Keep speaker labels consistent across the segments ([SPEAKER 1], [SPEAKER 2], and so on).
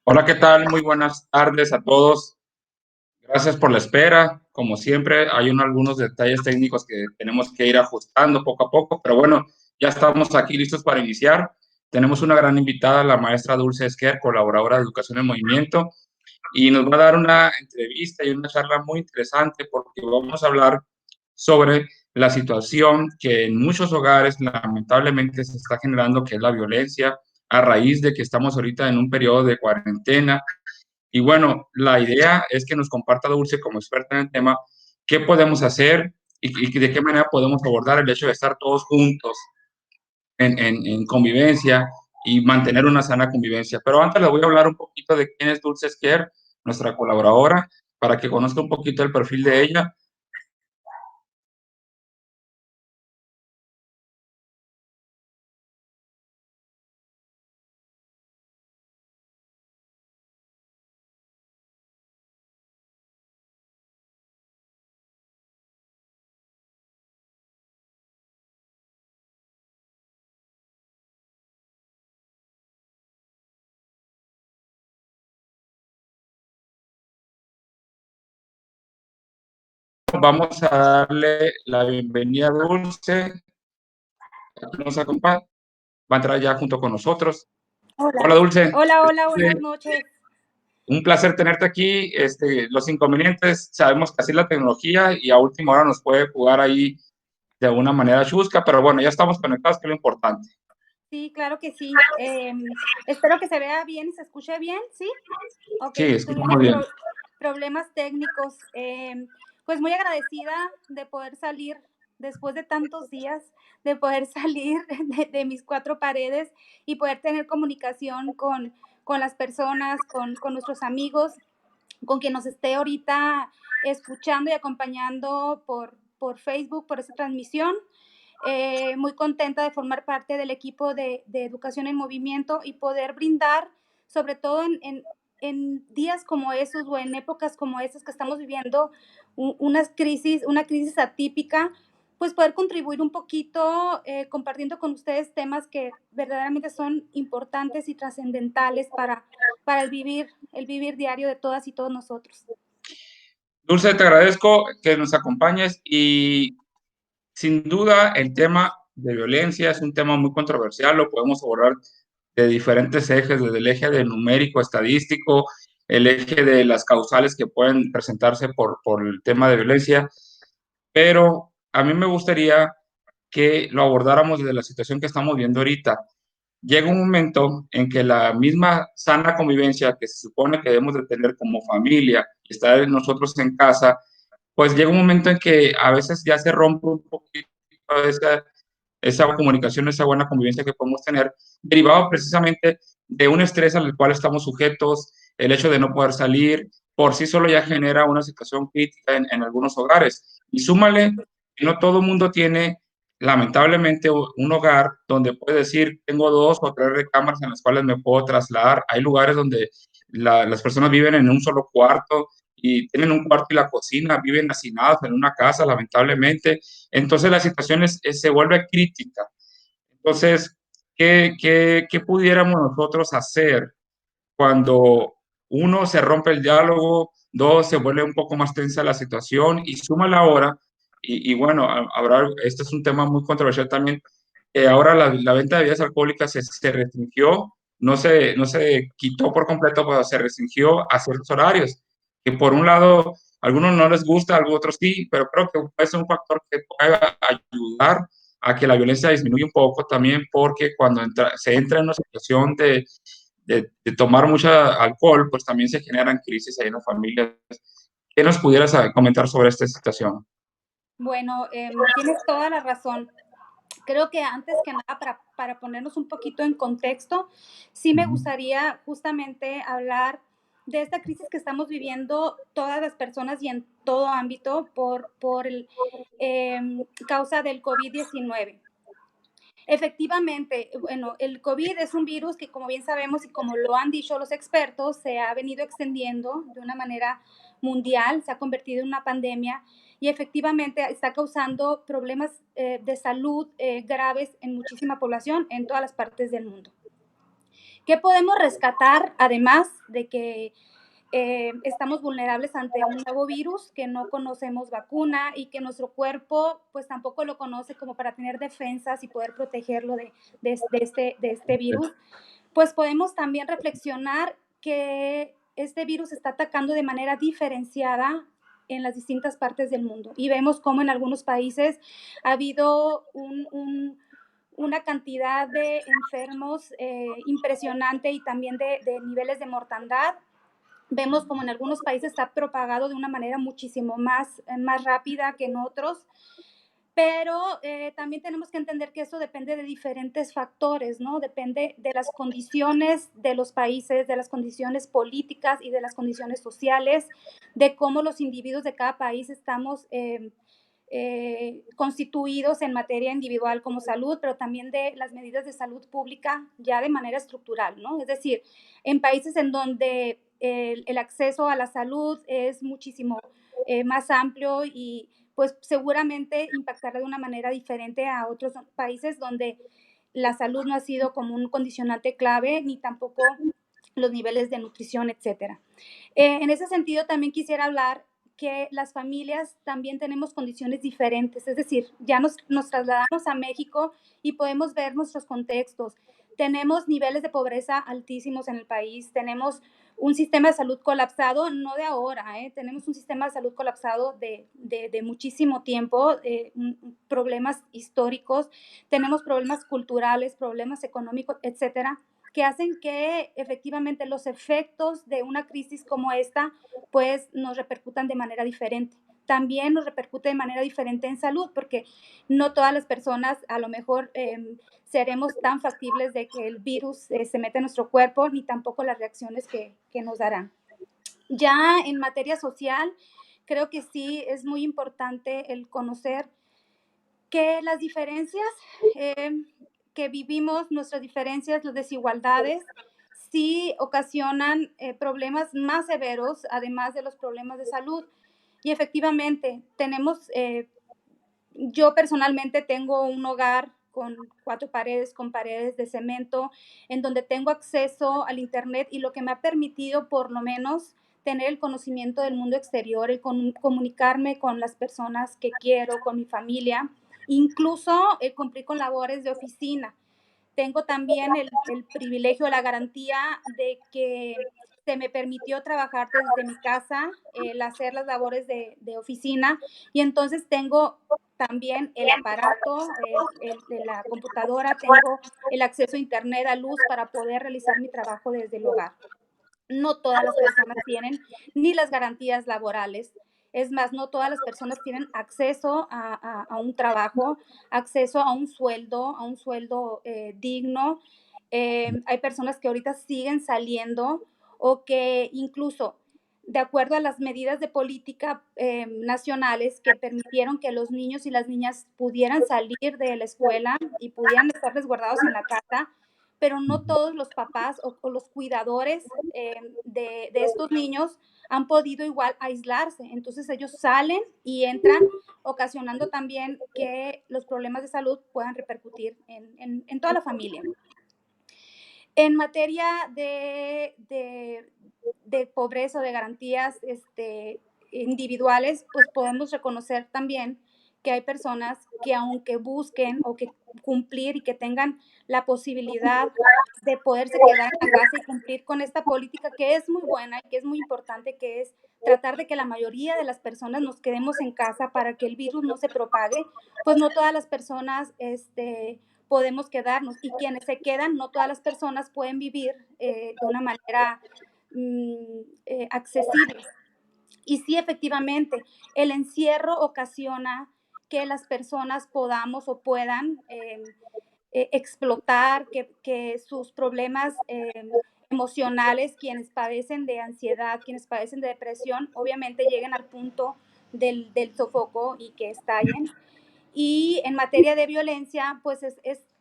[SPEAKER 1] Hola, ¿qué tal? Muy buenas tardes a todos. Gracias por la espera. Como siempre, hay algunos detalles técnicos que tenemos que ir ajustando poco a poco, pero bueno, ya estamos aquí listos para iniciar. Tenemos una gran invitada, la maestra Dulce Esquer, colaboradora de Educación en Movimiento, y nos va a dar una entrevista y una charla muy interesante porque vamos a hablar sobre la situación que en muchos hogares lamentablemente se está generando, que es la violencia, a raíz de que estamos ahorita en un periodo de cuarentena. Y bueno, la idea es que nos comparta Dulce como experta en el tema, qué podemos hacer y de qué manera podemos abordar el hecho de estar todos juntos en convivencia y mantener una sana convivencia. Pero antes les voy a hablar un poquito de quién es Dulce Esquer, nuestra colaboradora, para que conozca un poquito el perfil de ella. Vamos a darle la bienvenida a Dulce, que nos acompaña, va a entrar ya junto con nosotros.
[SPEAKER 2] Hola,
[SPEAKER 1] Hola Dulce.
[SPEAKER 2] hola, hola, buenas noches.
[SPEAKER 1] Un placer tenerte aquí. Los inconvenientes, sabemos que así es la tecnología y a última hora nos puede jugar ahí de alguna manera chusca, pero bueno, ya estamos conectados, que es lo importante.
[SPEAKER 2] Sí, claro que sí. Espero que se vea bien y se escuche bien, ¿sí? Ok,
[SPEAKER 1] Sí, escuchamos
[SPEAKER 2] tuvimos
[SPEAKER 1] bien.
[SPEAKER 2] problemas técnicos. Pues muy agradecida de poder salir después de tantos días, de poder salir de mis cuatro paredes y poder tener comunicación con las personas, con nuestros amigos, con quien nos esté ahorita escuchando y acompañando por Facebook, por esta transmisión. Muy contenta de formar parte del equipo de Educación en Movimiento y poder brindar, sobre todo en días como esos o en épocas como esas que estamos viviendo, una crisis atípica, pues poder contribuir un poquito compartiendo con ustedes temas que verdaderamente son importantes y trascendentales para el vivir diario de todas y todos nosotros.
[SPEAKER 1] Dulce, te agradezco que nos acompañes y sin duda el tema de violencia es un tema muy controversial, lo podemos abordar de diferentes ejes, desde el eje de numérico, estadístico, el eje de las causales que pueden presentarse por el tema de violencia, pero a mí me gustaría que lo abordáramos desde la situación que estamos viendo ahorita. Llega un momento en que la misma sana convivencia que se supone que debemos de tener como familia y estar nosotros en casa, pues llega un momento en que a veces ya se rompe un poquito esa comunicación, esa buena convivencia que podemos tener, derivado precisamente de un estrés al cual estamos sujetos, el hecho de no poder salir, por sí solo ya genera una situación crítica en algunos hogares. Y súmale que no todo el mundo tiene, lamentablemente, un hogar donde puede decir, tengo dos o tres recámaras en las cuales me puedo trasladar. Hay lugares donde las personas viven en un solo cuarto y tienen un cuarto y la cocina, viven hacinados en una casa, lamentablemente. Entonces la situación se vuelve crítica. Entonces, ¿qué pudiéramos nosotros hacer cuando uno se rompe el diálogo, dos se vuelve un poco más tensa la situación y suma la hora? Y bueno, habrá, este es un tema muy controversial también. Ahora la venta de bebidas alcohólicas se restringió, no se quitó por completo, pero se restringió a ciertos horarios, que por un lado a algunos no les gusta, a otros sí, pero creo que es un factor que puede ayudar a que la violencia disminuya un poco también, porque cuando se entra en una situación de tomar mucho alcohol, pues también se generan crisis ahí en las familias. ¿Qué nos pudieras comentar sobre esta situación?
[SPEAKER 2] Bueno, tienes toda la razón. Creo que antes que nada, para ponernos un poquito en contexto, sí me
[SPEAKER 1] Ujú.
[SPEAKER 2] gustaría justamente hablar de esta crisis que estamos viviendo todas las personas y en todo ámbito por el causa del COVID-19. Efectivamente, bueno, el COVID es un virus que, como bien sabemos y como lo han dicho los expertos, se ha venido extendiendo de una manera mundial, se ha convertido en una pandemia y efectivamente está causando problemas de salud graves en muchísima población en todas las partes del mundo. ¿Qué podemos rescatar además de que estamos vulnerables ante un nuevo virus que no conocemos vacuna y que nuestro cuerpo pues tampoco lo conoce como para tener defensas y poder protegerlo de este virus? Pues podemos también reflexionar que este virus está atacando de manera diferenciada en las distintas partes del mundo y vemos cómo en algunos países ha habido una cantidad de enfermos impresionante y también de niveles de mortandad. Vemos como en algunos países está propagado de una manera muchísimo más rápida que en otros, pero también tenemos que entender que eso depende de diferentes factores, ¿no? Depende de las condiciones de los países, de las condiciones políticas y de las condiciones sociales, de cómo los individuos de cada país estamos constituidos en materia individual como salud, pero también de las medidas de salud pública ya de manera estructural, ¿no? Es decir, en países en donde el acceso a la salud es muchísimo más amplio y pues seguramente impactará de una manera diferente a otros países donde la salud no ha sido como un condicionante clave, ni tampoco los niveles de nutrición, etcétera. En ese sentido, también quisiera hablar que las familias también tenemos condiciones diferentes, es decir, ya nos trasladamos a México y podemos ver nuestros contextos. Tenemos niveles de pobreza altísimos en el país, tenemos un sistema de salud colapsado, no de ahora, tenemos un sistema de salud colapsado de muchísimo tiempo, problemas históricos, tenemos problemas culturales, problemas económicos, etcétera, que hacen que efectivamente los efectos de una crisis como esta pues nos repercutan de manera diferente. También nos repercute de manera diferente en salud, porque no todas las personas a lo mejor seremos tan factibles de que el virus se meta en nuestro cuerpo, ni tampoco las reacciones que nos darán. Ya en materia social, creo que sí es muy importante el conocer que las diferencias eh, que vivimos, nuestras diferencias, las desigualdades, sí ocasionan problemas más severos, además de los problemas de salud. Y efectivamente, yo personalmente tengo un hogar con 4 paredes, con paredes de cemento, en donde tengo acceso al Internet y lo que me ha permitido por lo menos tener el conocimiento del mundo exterior, el comunicarme con las personas que quiero, con mi familia, incluso el cumplir con labores de oficina. Tengo también el privilegio, la garantía de que se me permitió trabajar desde mi casa, el hacer las labores de oficina y entonces tengo también el aparato, la computadora, tengo el acceso a internet, a luz para poder realizar mi trabajo desde el hogar. No todas las personas tienen ni las garantías laborales. Es más, no todas las personas tienen acceso a un trabajo, acceso a un sueldo digno. Hay personas que ahorita siguen saliendo o que incluso, de acuerdo a las medidas de política nacionales que permitieron que los niños y las niñas pudieran salir de la escuela y pudieran estar resguardados en la casa, pero no todos los papás o los cuidadores de estos niños han podido igual aislarse. Entonces ellos salen y entran, ocasionando también que los problemas de salud puedan repercutir en toda la familia. En materia de pobreza o de garantías individuales, pues podemos reconocer también que hay personas que aunque busquen o que cumplir y que tengan la posibilidad de poderse quedar en la casa y cumplir con esta política que es muy buena y que es muy importante, que es tratar de que la mayoría de las personas nos quedemos en casa para que el virus no se propague, pues no todas las personas podemos quedarnos y quienes se quedan, no todas las personas pueden vivir de una manera accesible. Y sí, efectivamente, el encierro ocasiona que las personas podamos o puedan explotar, que sus problemas emocionales, quienes padecen de ansiedad, quienes padecen de depresión, obviamente lleguen al punto del sofoco y que estallen. Y en materia de violencia, pues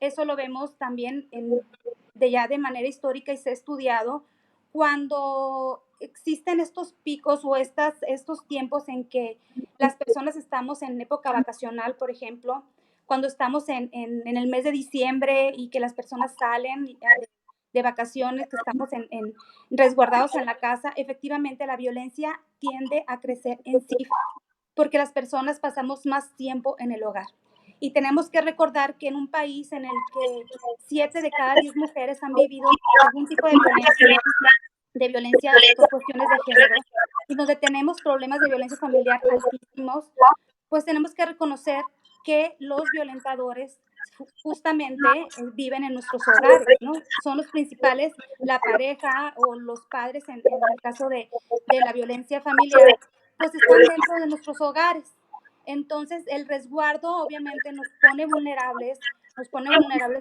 [SPEAKER 2] eso lo vemos también de manera histórica y se ha estudiado cuando existen estos picos o estos tiempos en que las personas estamos en época vacacional, por ejemplo, cuando estamos en el mes de diciembre y que las personas salen de vacaciones, que estamos resguardados en la casa, efectivamente la violencia tiende a crecer en cifras porque las personas pasamos más tiempo en el hogar. Y tenemos que recordar que en un país en el que 7 de cada 10 mujeres han vivido algún tipo de violencia por cuestiones de género, y donde tenemos problemas de violencia familiar altísimos, pues tenemos que reconocer que los violentadores justamente viven en nuestros hogares, ¿no? Son los principales, la pareja o los padres, en el caso de la violencia familiar, pues están dentro de nuestros hogares. Entonces, el resguardo obviamente nos pone vulnerables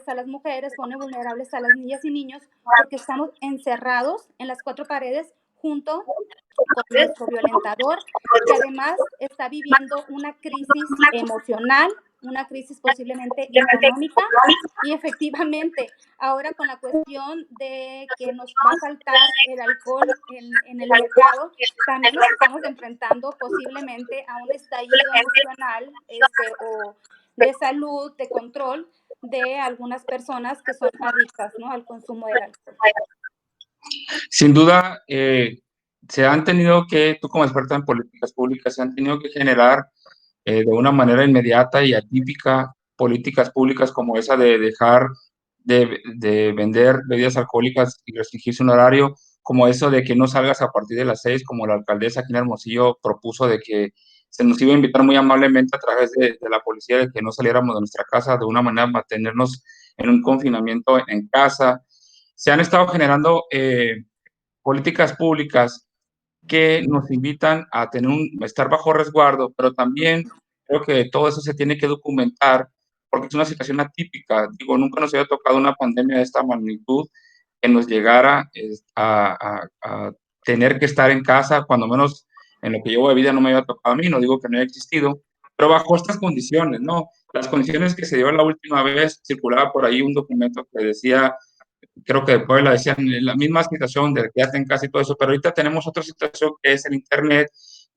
[SPEAKER 2] a las mujeres, pone vulnerables a las niñas y niños, porque estamos encerrados en las cuatro paredes junto con nuestro violentador, que además está viviendo una crisis emocional, una crisis posiblemente económica, y efectivamente ahora con la cuestión de que nos va a faltar el alcohol en el mercado, también nos estamos enfrentando posiblemente a un estallido emocional o de salud, de control de algunas personas que son adictas, ¿no?, al consumo del alcohol.
[SPEAKER 1] Sin duda, se han tenido que, tú como experta en políticas públicas, se han tenido que generar de una manera inmediata y atípica políticas públicas como esa de dejar de vender bebidas alcohólicas y restringir su horario, como eso de que no salgas a partir de las 6, como la alcaldesa aquí en Hermosillo propuso de que se nos iba a invitar muy amablemente a través de la policía de que no saliéramos de nuestra casa, de una manera mantenernos en un confinamiento en casa. Se han estado generando políticas públicas que nos invitan a estar bajo resguardo, pero también creo que todo eso se tiene que documentar porque es una situación atípica. Digo, nunca nos había tocado una pandemia de esta magnitud que nos llegara a tener que estar en casa, cuando menos en lo que llevo de vida no me había tocado a mí, no digo que no haya existido, pero bajo estas condiciones, ¿no? Las condiciones que se dio la última vez, circulaba por ahí un documento que decía, creo que después la decían, en la misma situación de quedarte en casa y todo eso, pero ahorita tenemos otra situación que es el Internet,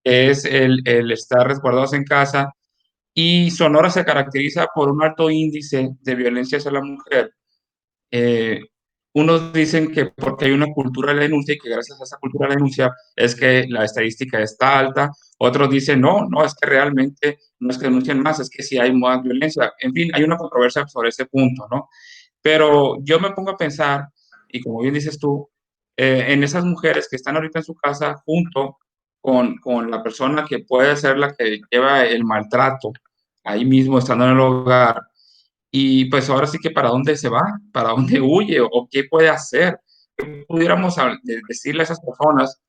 [SPEAKER 1] que es el estar resguardados en casa, y Sonora se caracteriza por un alto índice de violencia hacia la mujer. Eh, Unos dicen que porque hay una cultura de la denuncia y que gracias a esa cultura de la denuncia es que la estadística está alta. Otros dicen, no, no, es que realmente no es que denuncien más, es que sí hay más violencia. En fin, hay una controversia sobre ese punto, ¿no? Pero yo me pongo a pensar, y como bien dices tú, en esas mujeres que están ahorita en su casa junto con la persona que puede ser la que lleva el maltrato, ahí mismo estando en el hogar, y pues ahora sí que para dónde se va, para dónde huye o qué puede hacer. ¿Qué pudiéramos decirle a esas personas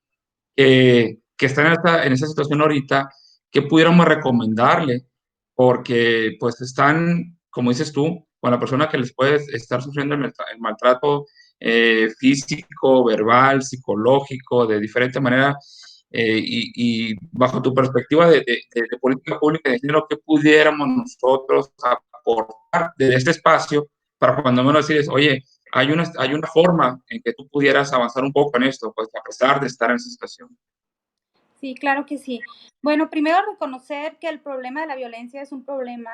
[SPEAKER 1] que están en esa situación ahorita, que pudiéramos recomendarle? Porque pues están, como dices tú, con la persona que les puede estar sufriendo el maltrato físico, verbal, psicológico, de diferente manera. Y bajo tu perspectiva de política pública de género, ¿qué pudiéramos nosotros aportar de este espacio para cuando menos decirles, oye, hay una forma en que tú pudieras avanzar un poco en esto, pues a pesar de estar en esa situación?
[SPEAKER 2] Sí, claro que sí. Bueno, primero reconocer que el problema de la violencia es un problema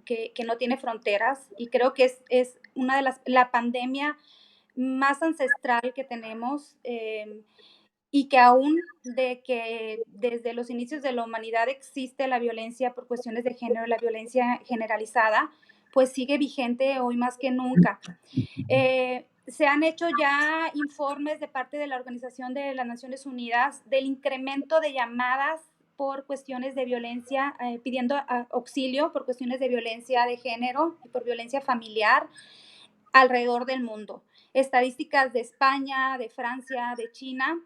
[SPEAKER 2] que no tiene fronteras, y creo que es una de la pandemia más ancestral que tenemos, y que aún de que desde los inicios de la humanidad existe la violencia por cuestiones de género, la violencia generalizada, pues sigue vigente hoy más que nunca. Se han hecho ya informes de parte de la Organización de las Naciones Unidas del incremento de llamadas por cuestiones de violencia, pidiendo auxilio por cuestiones de violencia de género y por violencia familiar alrededor del mundo. Estadísticas de España, de Francia, de China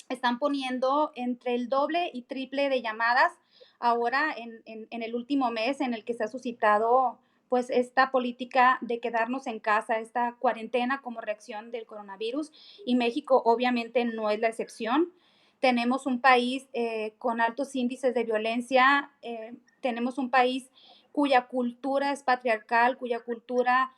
[SPEAKER 2] están poniendo entre el doble y triple de llamadas ahora en el último mes, en el que se ha suscitado pues esta política de quedarnos en casa, esta cuarentena como reacción del coronavirus, y México obviamente no es la excepción. Tenemos un país con altos índices de violencia, tenemos un país cuya cultura es patriarcal, cuya cultura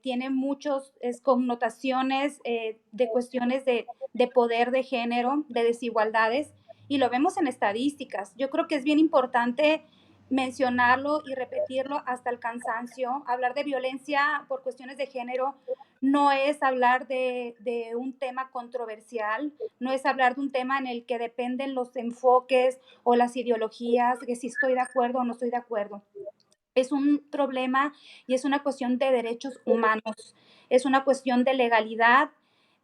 [SPEAKER 2] tiene muchas connotaciones de cuestiones de poder de género, de desigualdades, y lo vemos en estadísticas. Yo creo que es bien importante mencionarlo y repetirlo hasta el cansancio. Hablar de violencia por cuestiones de género no es hablar de un tema controversial, no es hablar de un tema en el que dependen los enfoques o las ideologías, que si estoy de acuerdo o no estoy de acuerdo. Es un problema y es una cuestión de derechos humanos, es una cuestión de legalidad.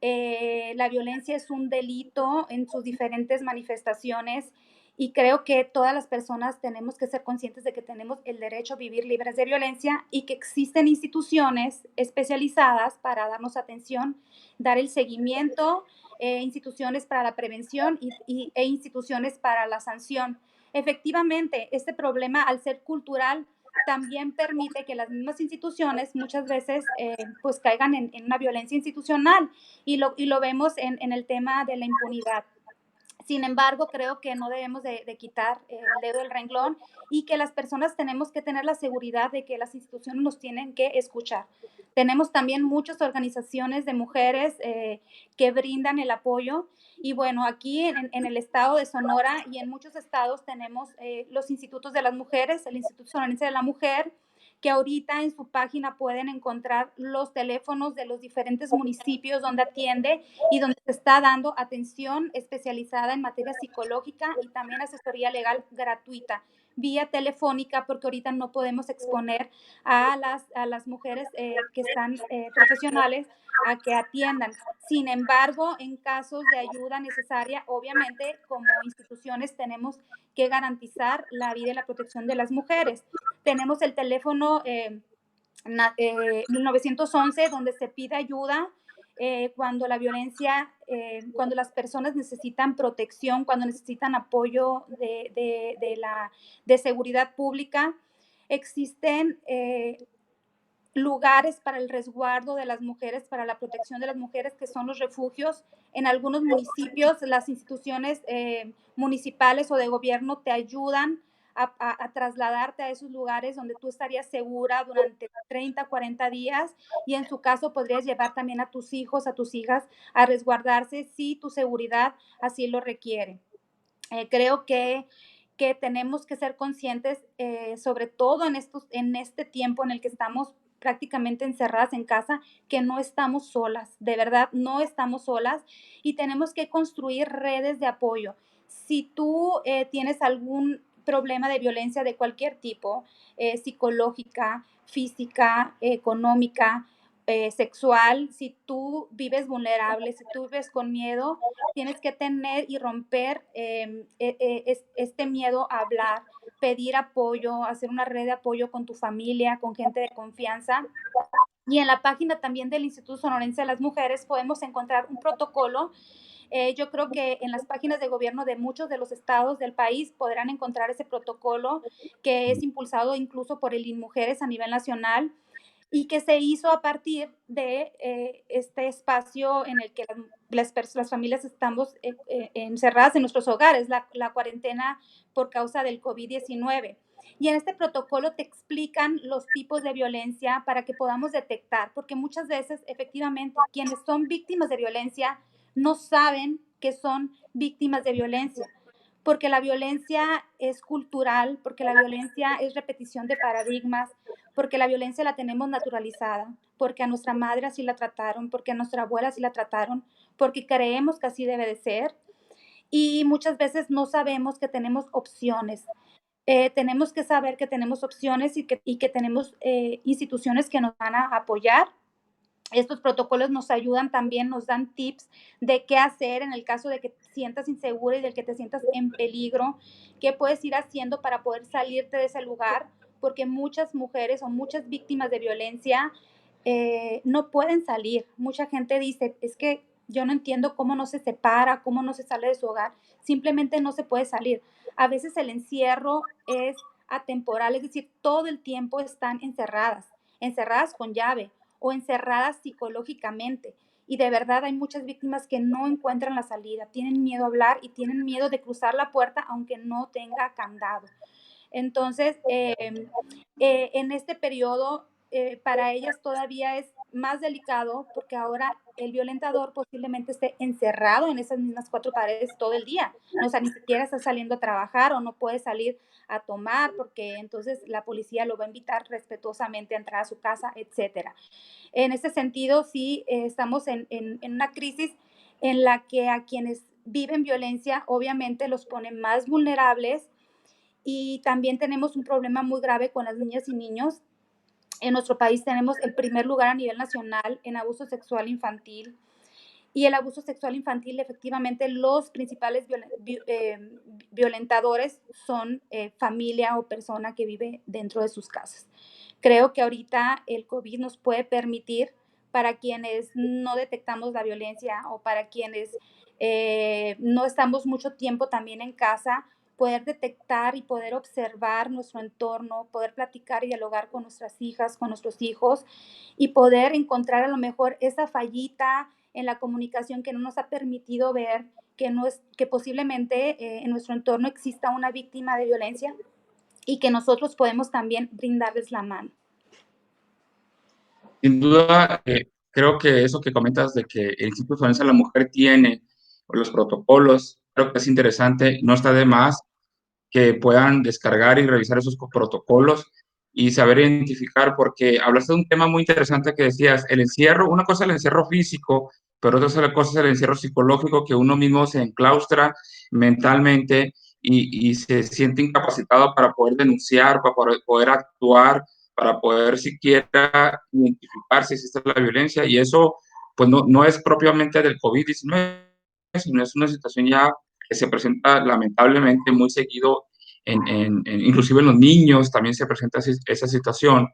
[SPEAKER 2] La violencia es un delito en sus diferentes manifestaciones y creo que todas las personas tenemos que ser conscientes de que tenemos el derecho a vivir libres de violencia y que existen instituciones especializadas para darnos atención, dar el seguimiento, instituciones para la prevención e instituciones para la sanción. Efectivamente, este problema, al ser cultural, también permite que las mismas instituciones muchas veces pues caigan en una violencia institucional y lo vemos en el tema de la impunidad. Sin embargo, creo que no debemos de quitar el dedo del renglón y que las personas tenemos que tener la seguridad de que las instituciones nos tienen que escuchar. Tenemos también muchas organizaciones de mujeres que brindan el apoyo y bueno, aquí en el estado de Sonora y en muchos estados tenemos los institutos de las mujeres, el Instituto Sonorense de la Mujer, que ahorita en su página pueden encontrar los teléfonos de los diferentes municipios donde atiende y donde se está dando atención especializada en materia psicológica y también asesoría legal gratuita vía telefónica, porque ahorita no podemos exponer a las mujeres que están profesionales a que atiendan. Sin embargo, en casos de ayuda necesaria, obviamente como instituciones tenemos que garantizar la vida y la protección de las mujeres. Tenemos el teléfono 1911 donde se pide ayuda cuando la violencia, cuando las personas necesitan protección, cuando necesitan apoyo de seguridad pública. Existen lugares para el resguardo de las mujeres, para la protección de las mujeres, que son los refugios. En algunos municipios, las instituciones municipales o de gobierno te ayudan a trasladarte a esos lugares donde tú estarías segura durante 30, 40 días y en su caso podrías llevar también a tus hijos, a tus hijas a resguardarse si tu seguridad así lo requiere. Creo que tenemos que ser conscientes, sobre todo en este tiempo en el que estamos prácticamente encerradas en casa, que no estamos solas, de verdad, no estamos solas y tenemos que construir redes de apoyo. Si tú tienes algún problema de violencia de cualquier tipo, psicológica, física, económica, sexual, si tú vives vulnerable, si tú vives con miedo, tienes que tener y romper este miedo a hablar, pedir apoyo, hacer una red de apoyo con tu familia, con gente de confianza. Y en la página también del Instituto Sonorense de las Mujeres podemos encontrar un protocolo. Yo creo que en las páginas de gobierno de muchos de los estados del país podrán encontrar ese protocolo que es impulsado incluso por el INMujeres a nivel nacional y que se hizo a partir de este espacio en el que las familias estamos encerradas en nuestros hogares, la cuarentena por causa del COVID-19. Y en este protocolo te explican los tipos de violencia para que podamos detectar, porque muchas veces efectivamente quienes son víctimas de violencia no saben que son víctimas de violencia, porque la violencia es cultural, porque la violencia es repetición de paradigmas, porque la violencia la tenemos naturalizada, porque a nuestra madre así la trataron, porque a nuestra abuela así la trataron, porque creemos que así debe de ser y muchas veces no sabemos que tenemos opciones. Tenemos que saber que tenemos opciones y que tenemos instituciones que nos van a apoyar. Estos protocolos nos ayudan también, nos dan tips de qué hacer en el caso de que te sientas insegura y de que te sientas en peligro, qué puedes ir haciendo para poder salirte de ese lugar, porque muchas mujeres o muchas víctimas de violencia no pueden salir. Mucha gente dice, es que yo no entiendo cómo no se separa, cómo no se sale de su hogar, simplemente no se puede salir. A veces el encierro es atemporal, es decir, todo el tiempo están encerradas, encerradas con llave o encerradas psicológicamente. Y de verdad hay muchas víctimas que no encuentran la salida, tienen miedo a hablar y tienen miedo de cruzar la puerta aunque no tenga candado. Entonces, en este periodo para ellas todavía es más delicado porque ahora el violentador posiblemente esté encerrado en esas mismas cuatro paredes todo el día. No, o sea, ni siquiera está saliendo a trabajar o no puede salir a tomar porque entonces la policía lo va a invitar respetuosamente a entrar a su casa, etcétera. En ese sentido, sí, estamos en una crisis en la que a quienes viven violencia obviamente los ponen más vulnerables y también tenemos un problema muy grave con las niñas y niños. En nuestro país tenemos el primer lugar a nivel nacional en abuso sexual infantil. Y el abuso sexual infantil, efectivamente, los principales violentadores son familia o persona que vive dentro de sus casas. Creo que ahorita el COVID nos puede permitir, para quienes no detectamos la violencia o para quienes no estamos mucho tiempo también en casa, poder detectar y poder observar nuestro entorno, poder platicar y dialogar con nuestras hijas, con nuestros hijos y poder encontrar a lo mejor esa fallita en la comunicación que no nos ha permitido ver que, no es, que posiblemente en nuestro entorno exista una víctima de violencia y que nosotros podemos también brindarles la mano.
[SPEAKER 1] Sin duda, creo que eso que comentas de que el Instituto de Violencia de la Mujer tiene los protocolos, creo que es interesante, no está de más que puedan descargar y revisar esos protocolos y saber identificar, porque hablaste de un tema muy interesante que decías, el encierro, una cosa es el encierro físico, pero otra cosa es el encierro psicológico, que uno mismo se enclaustra mentalmente y se siente incapacitado para poder denunciar, para poder actuar, para poder siquiera identificar si existe la violencia, y eso pues no es propiamente del COVID-19, sino es una situación ya que se presenta lamentablemente muy seguido, inclusive en los niños también se presenta esa situación,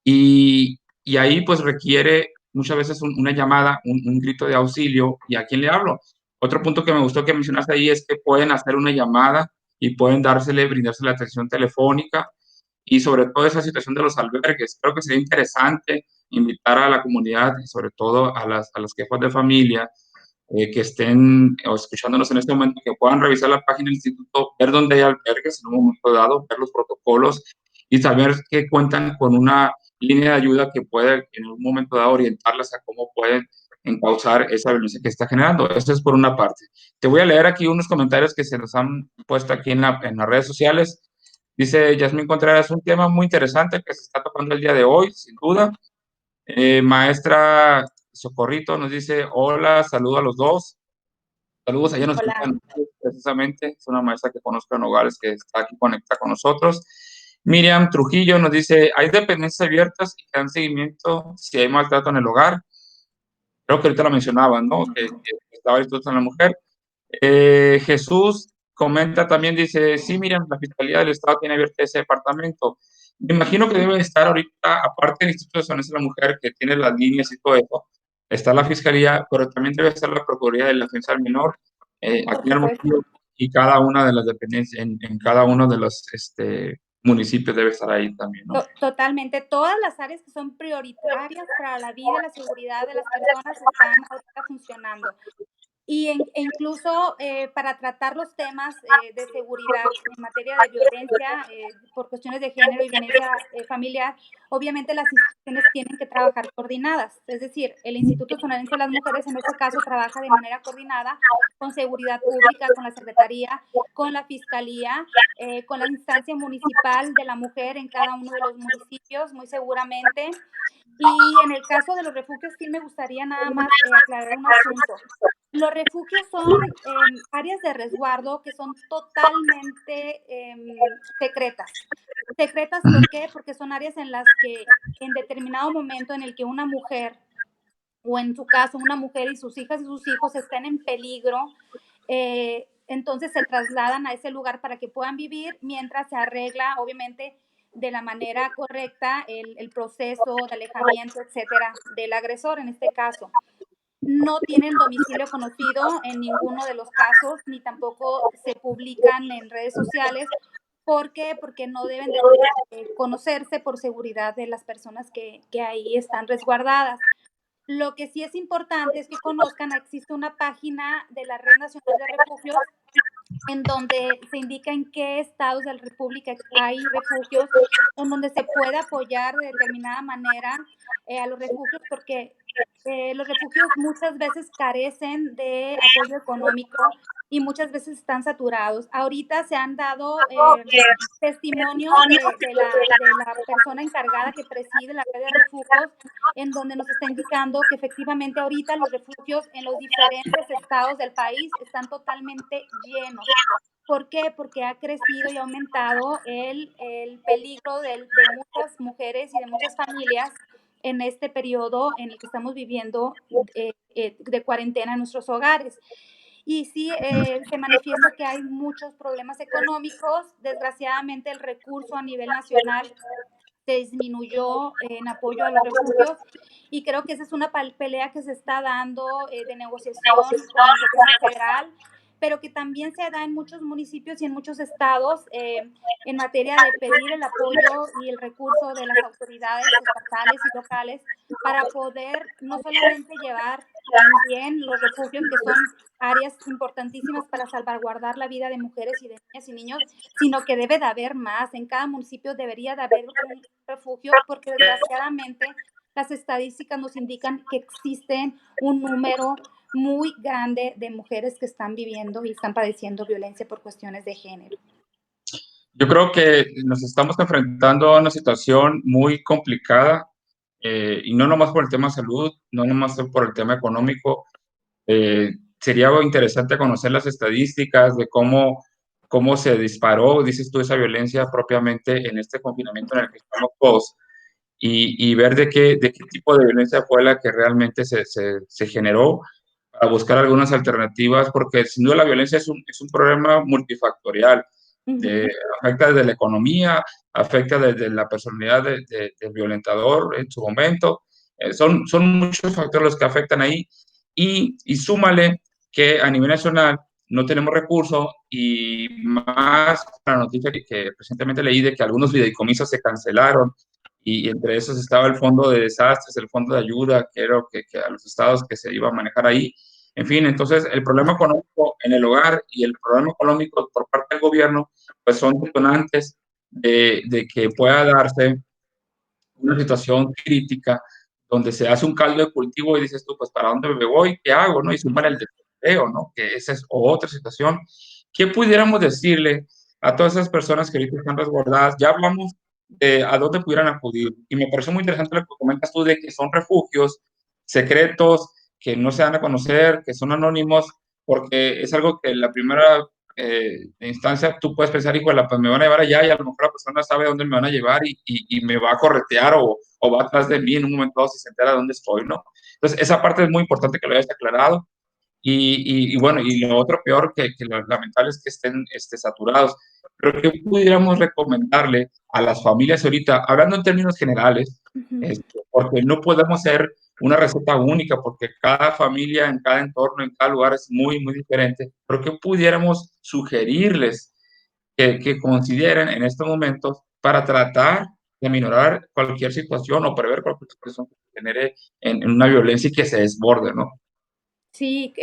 [SPEAKER 1] y ahí pues requiere muchas veces una llamada, un grito de auxilio, ¿y a quién le hablo? Otro punto que me gustó que mencionaste ahí es que pueden hacer una llamada y pueden brindársele atención telefónica, y sobre todo esa situación de los albergues. Creo que sería interesante invitar a la comunidad y sobre todo a los jefes de familia que estén escuchándonos en este momento, que puedan revisar la página del instituto, ver dónde hay albergues en un momento dado, ver los protocolos y saber que cuentan con una línea de ayuda que puede en un momento dado orientarlas a cómo pueden encauzar esa violencia que está generando. Eso es por una parte. Te voy a leer aquí unos comentarios que se nos han puesto aquí en las redes sociales. Dice Yasmín Contreras, un tema muy interesante que se está tocando el día de hoy, sin duda. Maestra Socorrito nos dice, hola, saludo a los dos. Saludos, allá nos
[SPEAKER 2] Hola.
[SPEAKER 1] escuchan precisamente, es una maestra que conozco en Nogales que está aquí conectada con nosotros. Miriam Trujillo nos dice, ¿hay dependencias abiertas y que dan seguimiento si hay maltrato en el hogar? Creo que ahorita lo mencionaban, ¿no? Que estaba esto en la mujer. Jesús comenta también, dice, sí, Miriam, la Fiscalía del Estado tiene abierto ese departamento. Me imagino que debe estar ahorita, aparte del Instituto de Defensa de la Mujer, que tiene las líneas y todo eso, está la Fiscalía, pero también debe estar la Procuraduría de la Defensa del Menor,
[SPEAKER 2] Por
[SPEAKER 1] aquí en
[SPEAKER 2] supuesto.
[SPEAKER 1] Hermosillo, y cada una de las dependencias, en cada uno de los municipios debe estar ahí también, ¿no?
[SPEAKER 2] Totalmente. Todas las áreas que son prioritarias para la vida y la seguridad de las personas están ahorita funcionando. E incluso para tratar los temas de seguridad en materia de violencia por cuestiones de género y violencia familiar, obviamente las instituciones tienen que trabajar coordinadas. Es decir, el Instituto Sonorense de las Mujeres en este caso trabaja de manera coordinada con Seguridad Pública, con la Secretaría, con la Fiscalía, con la instancia municipal de la mujer en cada uno de los municipios, muy seguramente. Y en el caso de los refugios, sí me gustaría nada más aclarar un asunto. Los refugios son áreas de resguardo que son totalmente secretas. Secretas, ¿por qué? Porque son áreas en las que en determinado momento en el que una mujer, o en su caso una mujer y sus hijas y sus hijos estén en peligro, entonces se trasladan a ese lugar para que puedan vivir mientras se arregla, obviamente, de la manera correcta el proceso de alejamiento, etcétera, del agresor en este caso. No tienen domicilio conocido en ninguno de los casos, ni tampoco se publican en redes sociales. ¿Por qué? Porque no deben de conocerse por seguridad de las personas que ahí están resguardadas. Lo que sí es importante es que conozcan, existe una página de la Red Nacional de Refugios en donde se indica en qué estados de la República hay refugios, en donde se puede apoyar de determinada manera a los refugios, porque los refugios muchas veces carecen de apoyo económico y muchas veces están saturados. Ahorita se han dado testimonios de la persona encargada que preside la red de refugios, en donde nos está indicando que efectivamente ahorita los refugios en los diferentes estados del país están totalmente llenos. ¿Por qué? Porque ha crecido y ha aumentado el peligro de muchas mujeres y de muchas familias en este periodo en el que estamos viviendo de cuarentena en nuestros hogares. Y sí, se manifiesta que hay muchos problemas económicos. Desgraciadamente, el recurso a nivel nacional se disminuyó en apoyo a los refugios y creo que esa es una pelea que se está dando de negociación con el gobierno federal, pero que también se da en muchos municipios y en muchos estados en materia de pedir el apoyo y el recurso de las autoridades estatales y locales para poder no solamente llevar también los refugios, que son áreas importantísimas para salvaguardar la vida de mujeres y de niñas y niños, sino que debe de haber más. En cada municipio debería de haber un refugio, porque desgraciadamente las estadísticas nos indican que existen un número muy grande de mujeres que están viviendo y están padeciendo violencia por cuestiones de género.
[SPEAKER 1] Yo creo que nos estamos enfrentando a una situación muy complicada, y no nomás por el tema salud, no nomás por el tema económico. Sería interesante conocer las estadísticas de cómo se disparó, dices tú, esa violencia propiamente en este confinamiento en el que estamos todos, y ver de qué tipo de violencia fue la que realmente se generó, para buscar algunas alternativas, porque sin duda la violencia es un problema multifactorial.
[SPEAKER 2] Uh
[SPEAKER 1] Eh,
[SPEAKER 2] -huh.
[SPEAKER 1] Afecta desde la economía, afecta desde la personalidad del violentador en su momento. Son muchos factores los que afectan ahí, y súmale que a nivel nacional no tenemos recursos, y más la noticia que recientemente leí de que algunos fideicomisos se cancelaron, y entre esos estaba el fondo de desastres, el fondo de ayuda, que era que a los estados que se iba a manejar ahí. En fin, entonces el problema económico en el hogar y el problema económico por parte del gobierno, pues son detonantes de que pueda darse una situación crítica donde se hace un caldo de cultivo y dices tú, pues, ¿para dónde me voy? ¿Qué hago? ¿No? Y sumar el desempleo, ¿no? Que esa es otra situación. ¿Qué pudiéramos decirle a todas esas personas que ahorita están resguardadas? Ya hablamos de a dónde pudieran acudir, y me pareció muy interesante lo que comentas tú de que son refugios secretos, que no se dan a conocer, que son anónimos, porque es algo que la primera instancia tú puedes pensar, híjole, pues me van a llevar allá, y a lo mejor la persona sabe dónde me van a llevar, y me va a corretear, o va atrás de mí en un momento dado si se entera de dónde estoy, ¿no? Entonces, esa parte es muy importante que lo hayas aclarado. Y bueno, y lo otro peor que lo lamentable es que estén saturados. Pero ¿qué pudiéramos recomendarle a las familias ahorita, hablando en términos generales?
[SPEAKER 2] Uh -huh.
[SPEAKER 1] Porque no podemos ser una receta única, porque cada familia en cada entorno, en cada lugar es muy, muy diferente. Pero ¿qué pudiéramos sugerirles que consideren en estos momentos para tratar de minorar cualquier situación o prever cualquier situación que se genere en una violencia y que se desborde, ¿no?
[SPEAKER 2] Sí,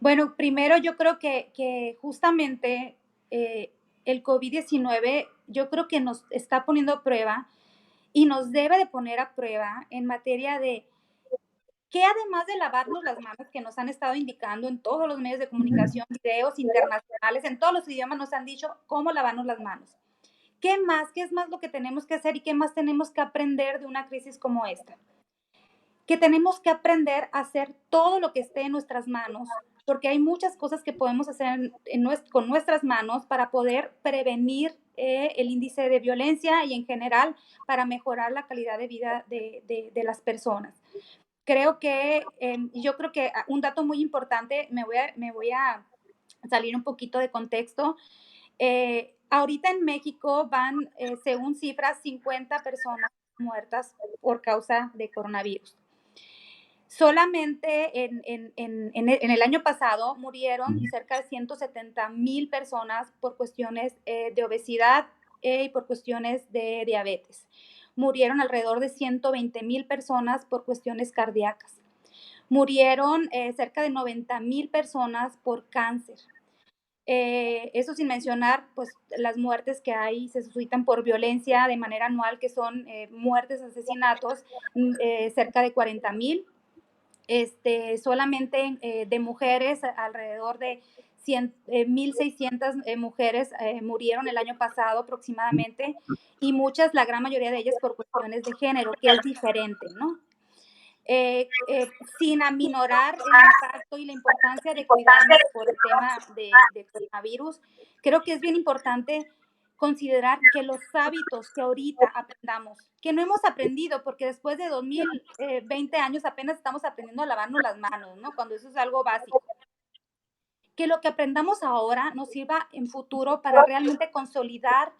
[SPEAKER 2] bueno, primero yo creo que justamente el COVID-19 yo creo que nos está poniendo a prueba y nos debe de poner a prueba en materia de que además de lavarnos las manos, que nos han estado indicando en todos los medios de comunicación, videos internacionales, en todos los idiomas nos han dicho cómo lavarnos las manos. ¿Qué más? ¿Qué es más lo que tenemos que hacer y qué más tenemos que aprender de una crisis como esta? Que tenemos que aprender a hacer todo lo que esté en nuestras manos, porque hay muchas cosas que podemos hacer con nuestras manos para poder prevenir el índice de violencia y en general para mejorar la calidad de vida de las personas. Creo que, yo creo que un dato muy importante, me voy a salir un poquito de contexto. Ahorita en México van, según cifras, 50 personas muertas por causa de coronavirus. Solamente en el año pasado murieron cerca de 170,000 personas por cuestiones de obesidad y por cuestiones de diabetes. Murieron alrededor de 120,000 personas por cuestiones cardíacas. Murieron cerca de 90,000 personas por cáncer. Eso sin mencionar, pues, las muertes que hay, se suscitan por violencia de manera anual, que son muertes, asesinatos, cerca de 40,000. Solamente de mujeres, alrededor de 1,600 mujeres murieron el año pasado aproximadamente, y muchas, la gran mayoría de ellas por cuestiones de género, que es diferente, ¿no? Sin aminorar el impacto y la importancia de cuidarnos por el tema de coronavirus, creo que es bien importante considerar que los hábitos que ahorita aprendamos, que no hemos aprendido, porque después de 2020 años apenas estamos aprendiendo a lavarnos las manos, ¿no? Cuando eso es algo básico. Que lo que aprendamos ahora nos sirva en futuro para realmente consolidar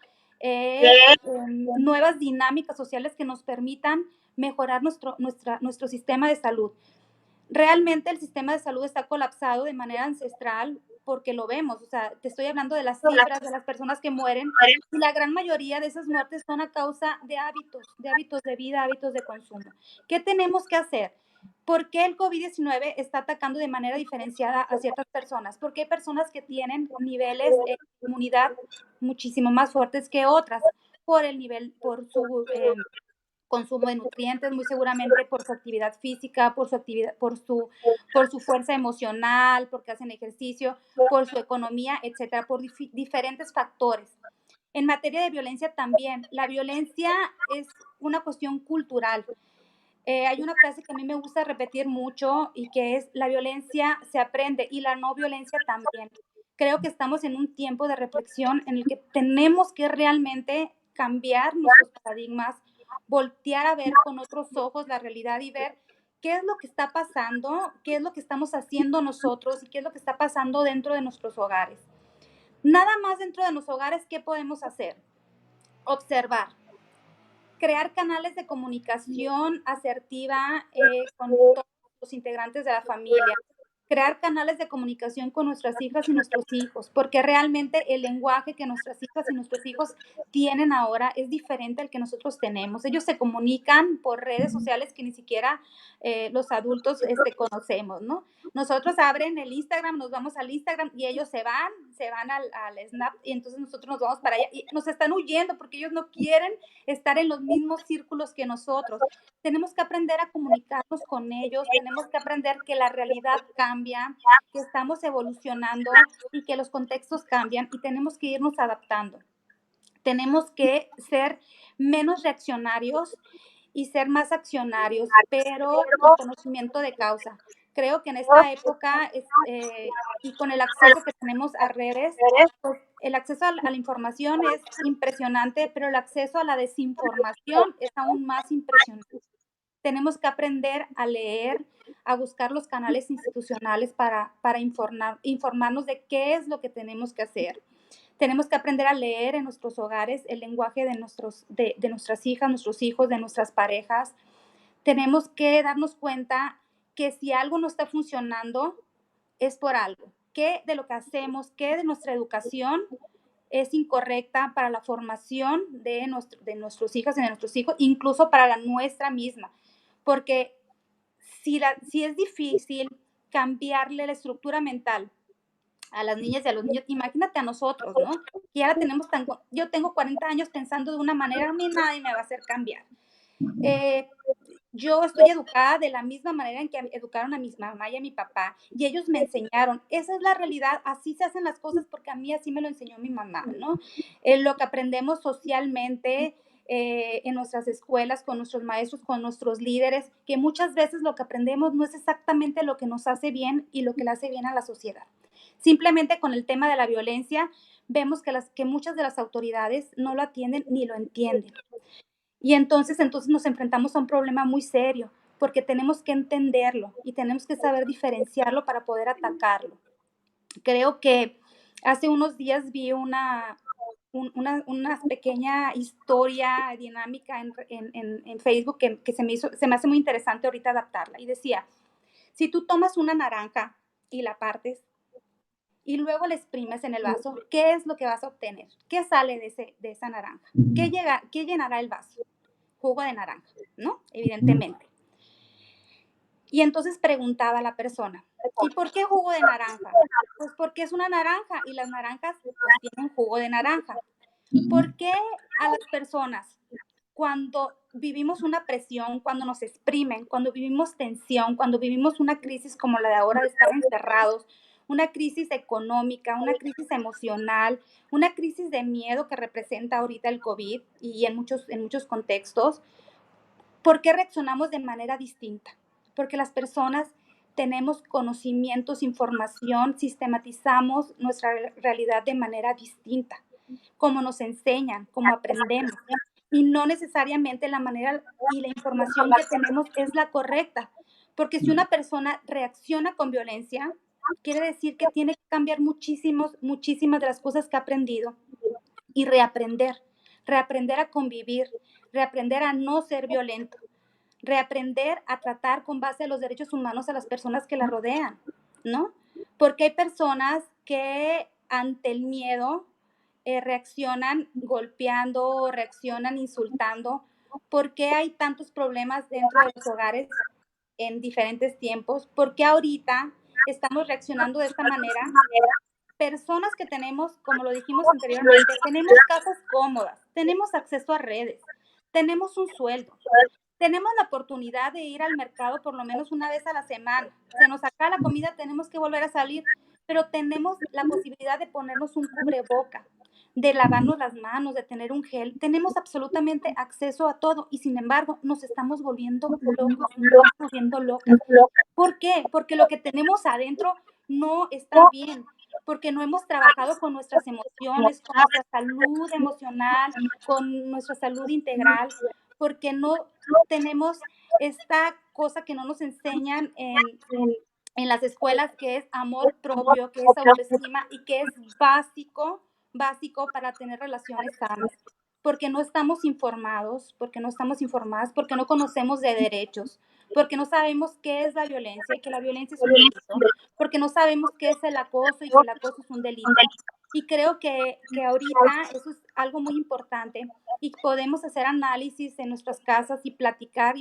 [SPEAKER 2] nuevas dinámicas sociales que nos permitan mejorar nuestro sistema de salud. Realmente el sistema de salud está colapsado de manera ancestral porque lo vemos, o sea, te estoy hablando de las cifras de las personas que mueren, y la gran mayoría de esas muertes son a causa de hábitos de vida, hábitos de consumo. ¿Qué tenemos que hacer? ¿Por qué el COVID-19 está atacando de manera diferenciada a ciertas personas? Porque hay personas que tienen niveles de inmunidad muchísimo más fuertes que otras por el nivel, por su consumo de nutrientes, muy seguramente por su actividad física, por su fuerza emocional, porque hacen ejercicio, por su economía, etcétera, por diferentes factores. En materia de violencia también, la violencia es una cuestión cultural. Hay una frase que a mí me gusta repetir mucho y que es: la violencia se aprende y la no violencia también. Creo que estamos en un tiempo de reflexión en el que tenemos que realmente cambiar nuestros paradigmas, voltear a ver con otros ojos la realidad y ver qué es lo que está pasando, qué es lo que estamos haciendo nosotros y qué es lo que está pasando dentro de nuestros hogares. Nada más dentro de los hogares, ¿qué podemos hacer? Observar, crear canales de comunicación asertiva con todos los integrantes de la familia, crear canales de comunicación con nuestras hijas y nuestros hijos, porque realmente el lenguaje que nuestras hijas y nuestros hijos tienen ahora es diferente al que nosotros tenemos. Ellos se comunican por redes sociales que ni siquiera los adultos conocemos, ¿no? Nosotros abren el Instagram, nos vamos al Instagram y ellos se van al Snap, y entonces nosotros nos vamos para allá y nos están huyendo porque ellos no quieren estar en los mismos círculos que nosotros. Tenemos que aprender a comunicarnos con ellos, tenemos que aprender que la realidad cambia, que estamos evolucionando y que los contextos cambian y tenemos que irnos adaptando. Tenemos que ser menos reaccionarios y ser más accionarios, pero con conocimiento de causa. Creo que en esta época y con el acceso que tenemos a redes, pues el acceso a la información es impresionante, pero el acceso a la desinformación es aún más impresionante. Tenemos que aprender a leer, a buscar los canales institucionales para informarnos de qué es lo que tenemos que hacer. Tenemos que aprender a leer en nuestros hogares el lenguaje de nuestras hijas, nuestros hijos, de nuestras parejas. Tenemos que darnos cuenta que si algo no está funcionando, es por algo. ¿Qué de lo que hacemos, qué de nuestra educación es incorrecta para la formación de nuestros hijas y de nuestros hijos, incluso para la nuestra misma? Porque si es difícil cambiarle la estructura mental a las niñas y a los niños, imagínate a nosotros, ¿no? Que ahora yo tengo 40 años pensando de una manera, a mí nadie me va a hacer cambiar. Yo estoy educada de la misma manera en que educaron a mi mamá y a mi papá, y ellos me enseñaron, esa es la realidad, así se hacen las cosas porque a mí así me lo enseñó mi mamá, ¿no? Lo que aprendemos socialmente en nuestras escuelas, con nuestros maestros, con nuestros líderes, que muchas veces lo que aprendemos no es exactamente lo que nos hace bien y lo que le hace bien a la sociedad. Simplemente con el tema de la violencia, vemos que muchas de las autoridades no lo atienden ni lo entienden. Y entonces nos enfrentamos a un problema muy serio, porque tenemos que entenderlo y tenemos que saber diferenciarlo para poder atacarlo. Creo que hace unos días vi una pequeña historia dinámica en Facebook que se me hace muy interesante ahorita adaptarla. Y decía, si tú tomas una naranja y la partes y luego la exprimes en el vaso, ¿qué es lo que vas a obtener? ¿Qué sale de esa naranja? ¿Qué llenará el vaso? Jugo de naranja, ¿no? Evidentemente. Y entonces preguntaba a la persona, ¿y por qué jugo de naranja? Pues porque es una naranja y las naranjas pues tienen jugo de naranja.
[SPEAKER 1] Ujú.
[SPEAKER 2] ¿Por qué a las personas cuando vivimos una presión, cuando nos exprimen, cuando vivimos tensión, cuando vivimos una crisis como la de ahora de estar encerrados, una crisis económica, una crisis emocional, una crisis de miedo que representa ahorita el COVID y en muchos contextos, ¿por qué reaccionamos de manera distinta? Porque las personas tenemos conocimientos, información, sistematizamos nuestra realidad de manera distinta, como nos enseñan, como aprendemos. Y no necesariamente la manera y la información que tenemos es la correcta. Porque si una persona reacciona con violencia, quiere decir que tiene que cambiar muchísimas de las cosas que ha aprendido y reaprender a convivir, reaprender a no ser violento, reaprender a tratar con base a los derechos humanos a las personas que la rodean, ¿no? Porque hay personas que ante el miedo reaccionan golpeando, reaccionan insultando. ¿Por qué hay tantos problemas dentro de los hogares en diferentes tiempos? ¿Por qué ahorita estamos reaccionando de esta manera? Personas que tenemos, como lo dijimos anteriormente, tenemos casas cómodas, tenemos acceso a redes, tenemos un sueldo, tenemos la oportunidad de ir al mercado por lo menos una vez a la semana. Se nos acaba la comida, tenemos que volver a salir, pero tenemos la posibilidad de ponernos un cubreboca, de lavarnos las manos, de tener un gel. Tenemos absolutamente acceso a todo y sin embargo nos estamos volviendo locos, nos estamos volviendo locas. ¿Por qué? Porque lo que tenemos adentro no está bien, porque no hemos trabajado con nuestras emociones, con nuestra salud emocional, con nuestra salud integral, porque no tenemos esta cosa que no nos enseñan en las escuelas, que es amor propio, que es autoestima y que es básico para tener relaciones sanas. Porque no estamos informados, porque no estamos informadas, porque no conocemos de derechos, porque no sabemos qué es la violencia y que la violencia es un delito, porque no sabemos qué es el acoso y que el acoso es un delito. Y creo que ahorita eso es algo muy importante y podemos hacer análisis en nuestras casas y platicar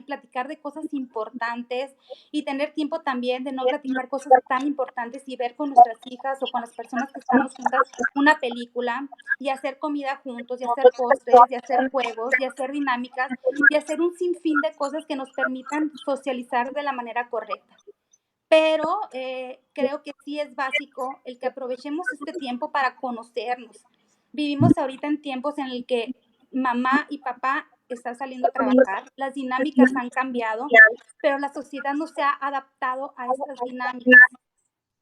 [SPEAKER 2] de cosas importantes y tener tiempo también de no platicar cosas tan importantes y ver con nuestras hijas o con las personas que estamos juntas una película y hacer comida juntos y hacer postres y hacer juegos y hacer dinámicas y hacer un sinfín de cosas que nos permitan socializar de la manera correcta. Pero creo que sí es básico el que aprovechemos este tiempo para conocernos. Vivimos ahorita en tiempos en el que mamá y papá están saliendo a trabajar, las dinámicas han cambiado, pero la sociedad no se ha adaptado a estas dinámicas.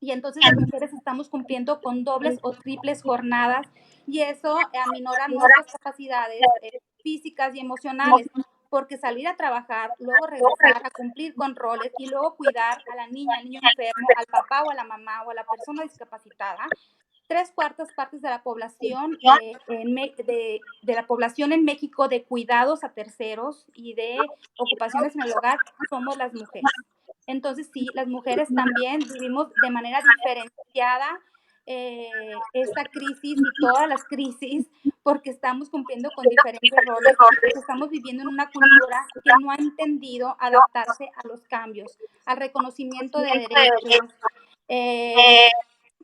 [SPEAKER 2] Y entonces las mujeres estamos cumpliendo con dobles o triples jornadas y eso aminora nuestras capacidades físicas y emocionales, porque salir a trabajar, luego regresar a cumplir con roles y luego cuidar a la niña, al niño enfermo, al papá o a la mamá o a la persona discapacitada, tres cuartas partes de la población de la población en México de cuidados a terceros y de ocupaciones en el hogar somos las mujeres. Entonces, sí, las mujeres también vivimos de manera diferenciada esta crisis y todas las crisis porque estamos cumpliendo con diferentes roles y porque estamos viviendo en una cultura que no ha entendido adaptarse a los cambios, al reconocimiento de derechos, eh,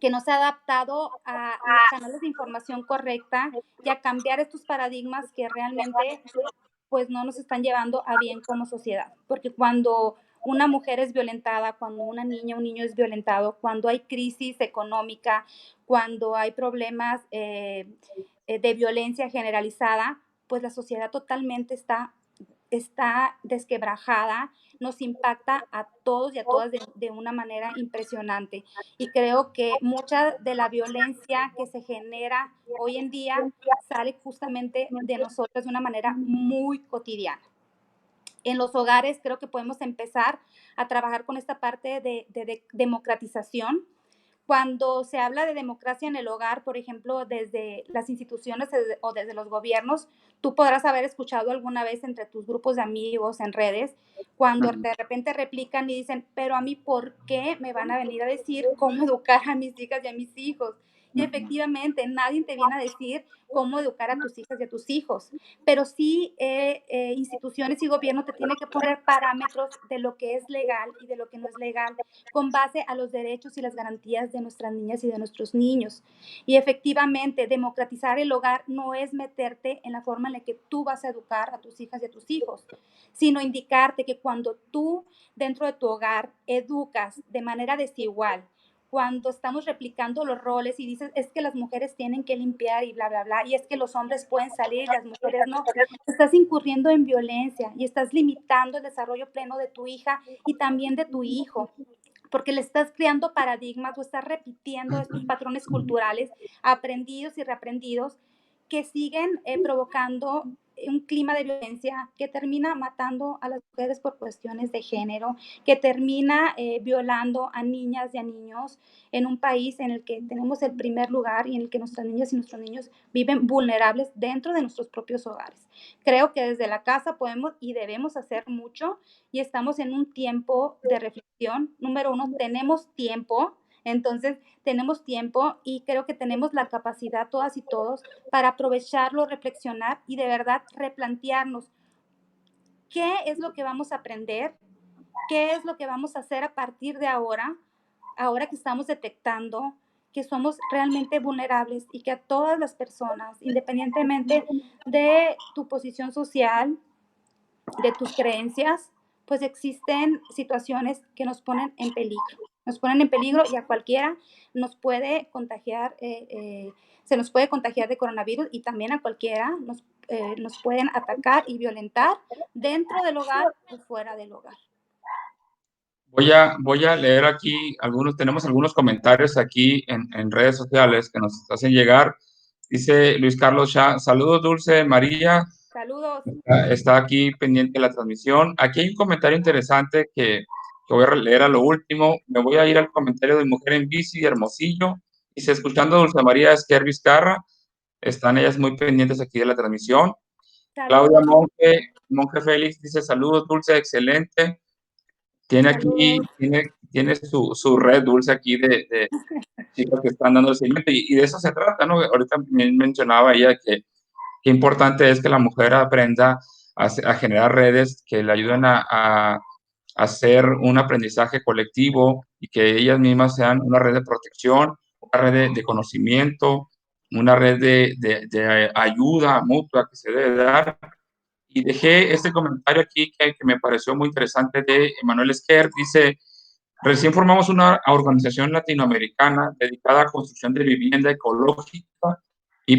[SPEAKER 2] que no se ha adaptado a los canales de información correcta y a cambiar estos paradigmas que realmente pues no nos están llevando a bien como sociedad. Porque cuando una mujer es violentada, cuando una niña, un niño es violentado, cuando hay crisis económica, cuando hay problemas de violencia generalizada, pues la sociedad totalmente está desquebrajada, nos impacta a todos y a todas de una manera impresionante. Y creo que mucha de la violencia que se genera hoy en día sale justamente de nosotros de una manera muy cotidiana. En los hogares creo que podemos empezar a trabajar con esta parte de democratización. Cuando se habla de democracia en el hogar, por ejemplo, desde las instituciones o desde los gobiernos, tú podrás haber escuchado alguna vez entre tus grupos de amigos en redes, cuando
[SPEAKER 1] Ujú.
[SPEAKER 2] de repente replican y dicen, pero a mí, ¿por qué me van a venir a decir cómo educar a mis hijas y a mis hijos? Y efectivamente, nadie te viene a decir cómo educar a tus hijas y a tus hijos, pero sí instituciones y gobierno te tienen que poner parámetros de lo que es legal y de lo que no es legal, con base a los derechos y las garantías de nuestras niñas y de nuestros niños. Y efectivamente, democratizar el hogar no es meterte en la forma en la que tú vas a educar a tus hijas y a tus hijos, sino indicarte que cuando tú dentro de tu hogar educas de manera desigual, cuando estamos replicando los roles y dices, es que las mujeres tienen que limpiar y bla, bla, bla, y es que los hombres pueden salir y las mujeres no, estás incurriendo en violencia y estás limitando el desarrollo pleno de tu hija y también de tu hijo, porque le estás creando paradigmas o estás repitiendo estos patrones culturales aprendidos y reaprendidos que siguen provocando un clima de violencia que termina matando a las mujeres por cuestiones de género, que termina violando a niñas y a niños en un país en el que tenemos el primer lugar y en el que nuestras niñas y nuestros niños viven vulnerables dentro de nuestros propios hogares. Creo que desde la casa podemos y debemos hacer mucho y estamos en un tiempo de reflexión. Número uno, tenemos tiempo, entonces tenemos tiempo y creo que tenemos la capacidad todas y todos para aprovecharlo, reflexionar y de verdad replantearnos qué es lo que vamos a aprender, qué es lo que vamos a hacer a partir de ahora, ahora que estamos detectando que somos realmente vulnerables y que a todas las personas, independientemente de tu posición social, de tus creencias, pues existen situaciones que nos ponen en peligro. Nos ponen en peligro y a cualquiera nos puede contagiar, se nos puede contagiar de coronavirus y también a cualquiera nos pueden atacar y violentar dentro del hogar o fuera del hogar.
[SPEAKER 1] Voy a leer aquí algunos, tenemos algunos comentarios aquí en redes sociales que nos hacen llegar. Dice Luis Carlos Shah, saludos Dulce María,
[SPEAKER 2] Saludos.
[SPEAKER 1] está aquí pendiente de la transmisión. Aquí hay un comentario interesante que voy a leer a lo último. Me voy a ir al comentario de Mujer en Bici, Hermosillo. Dice, escuchando a Dulce María Esquer Vizcarra, están ellas muy pendientes aquí de la transmisión. Claudia
[SPEAKER 2] Saludos.
[SPEAKER 1] Monje Félix dice, saludos Dulce, excelente. Tiene aquí,
[SPEAKER 2] Saludos.
[SPEAKER 1] tiene su red Dulce aquí de chicos que están dando el seguimiento y de eso se trata, ¿no? Ahorita mencionaba ella que qué importante es que la mujer aprenda a generar redes que le ayuden a hacer un aprendizaje colectivo y que ellas mismas sean una red de protección, una red de conocimiento, una red de ayuda mutua que se debe dar. Y dejé este comentario aquí que me pareció muy interesante de Emanuel Esquer. Dice, recién formamos una organización latinoamericana dedicada a construcción de vivienda ecológica y